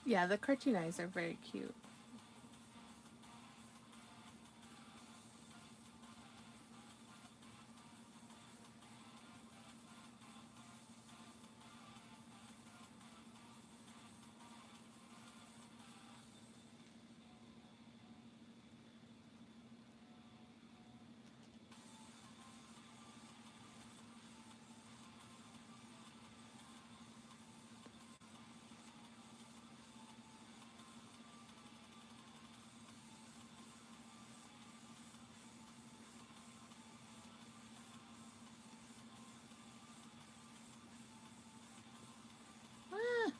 Yeah, the cartoon eyes are very cute. Ah,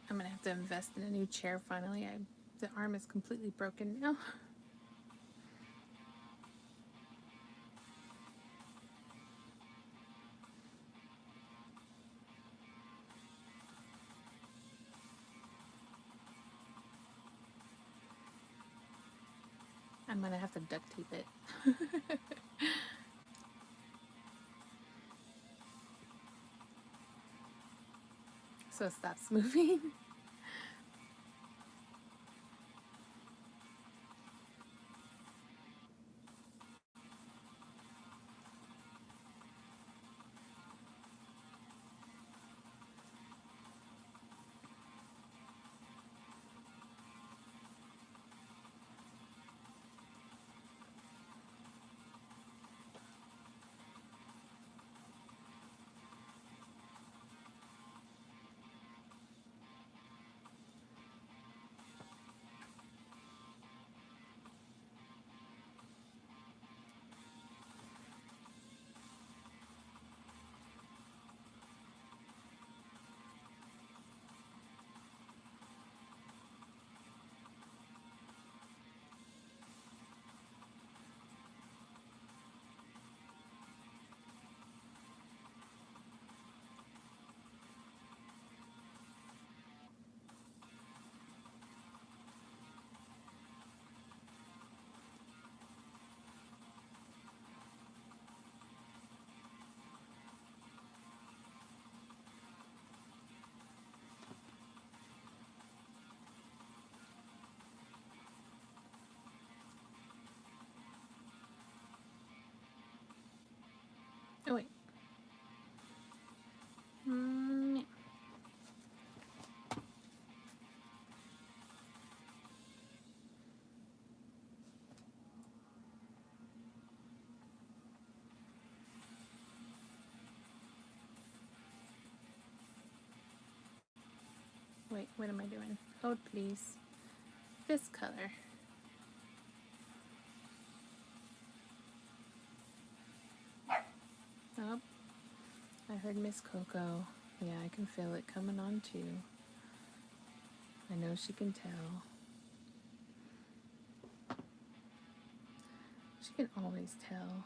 I'm gonna have to invest in a new chair finally. The arm is completely broken now. I'm gonna have to duct tape it so it stops moving. Oh wait. Mm, wait, what am I doing? Oh, please. This color. Oh, I heard Miss Coco. Yeah, I can feel it coming on too. I know she can tell. She can always tell.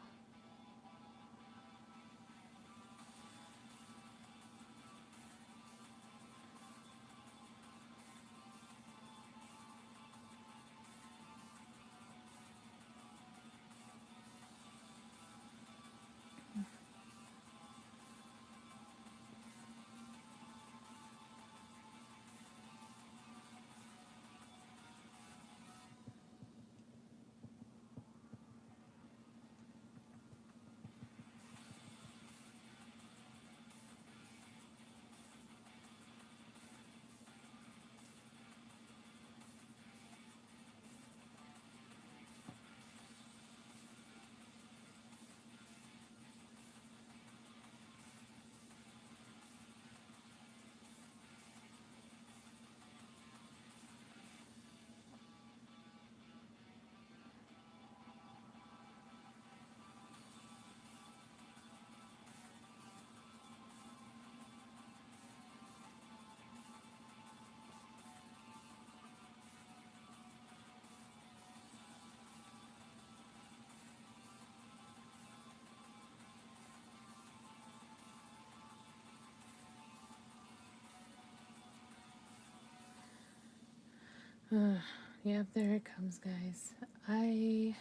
Yep, there it comes, guys. I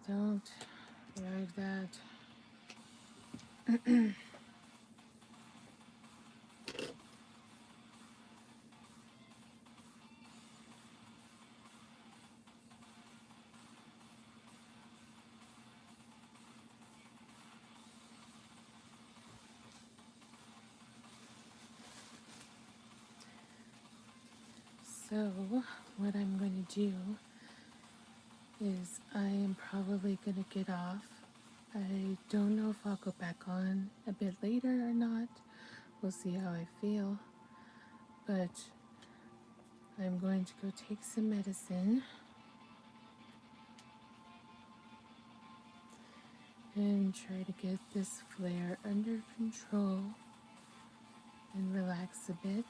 don't like that. So, what I'm going to do is I am probably going to get off. I don't know if I'll go back on a bit later or not. We'll see how I feel. But I'm going to go take some medicine and try to get this flare under control and relax a bit.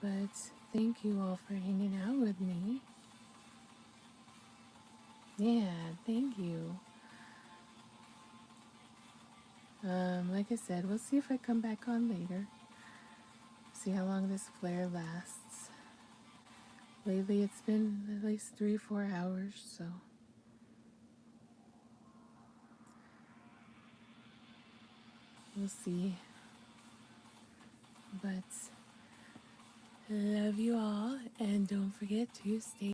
But thank you all for hanging out with me. Yeah, thank you. Like I said, we'll see if I come back on later. See how long this flare lasts. Lately it's been at least 3-4 hours, so we'll see. But love you all, and don't forget to stay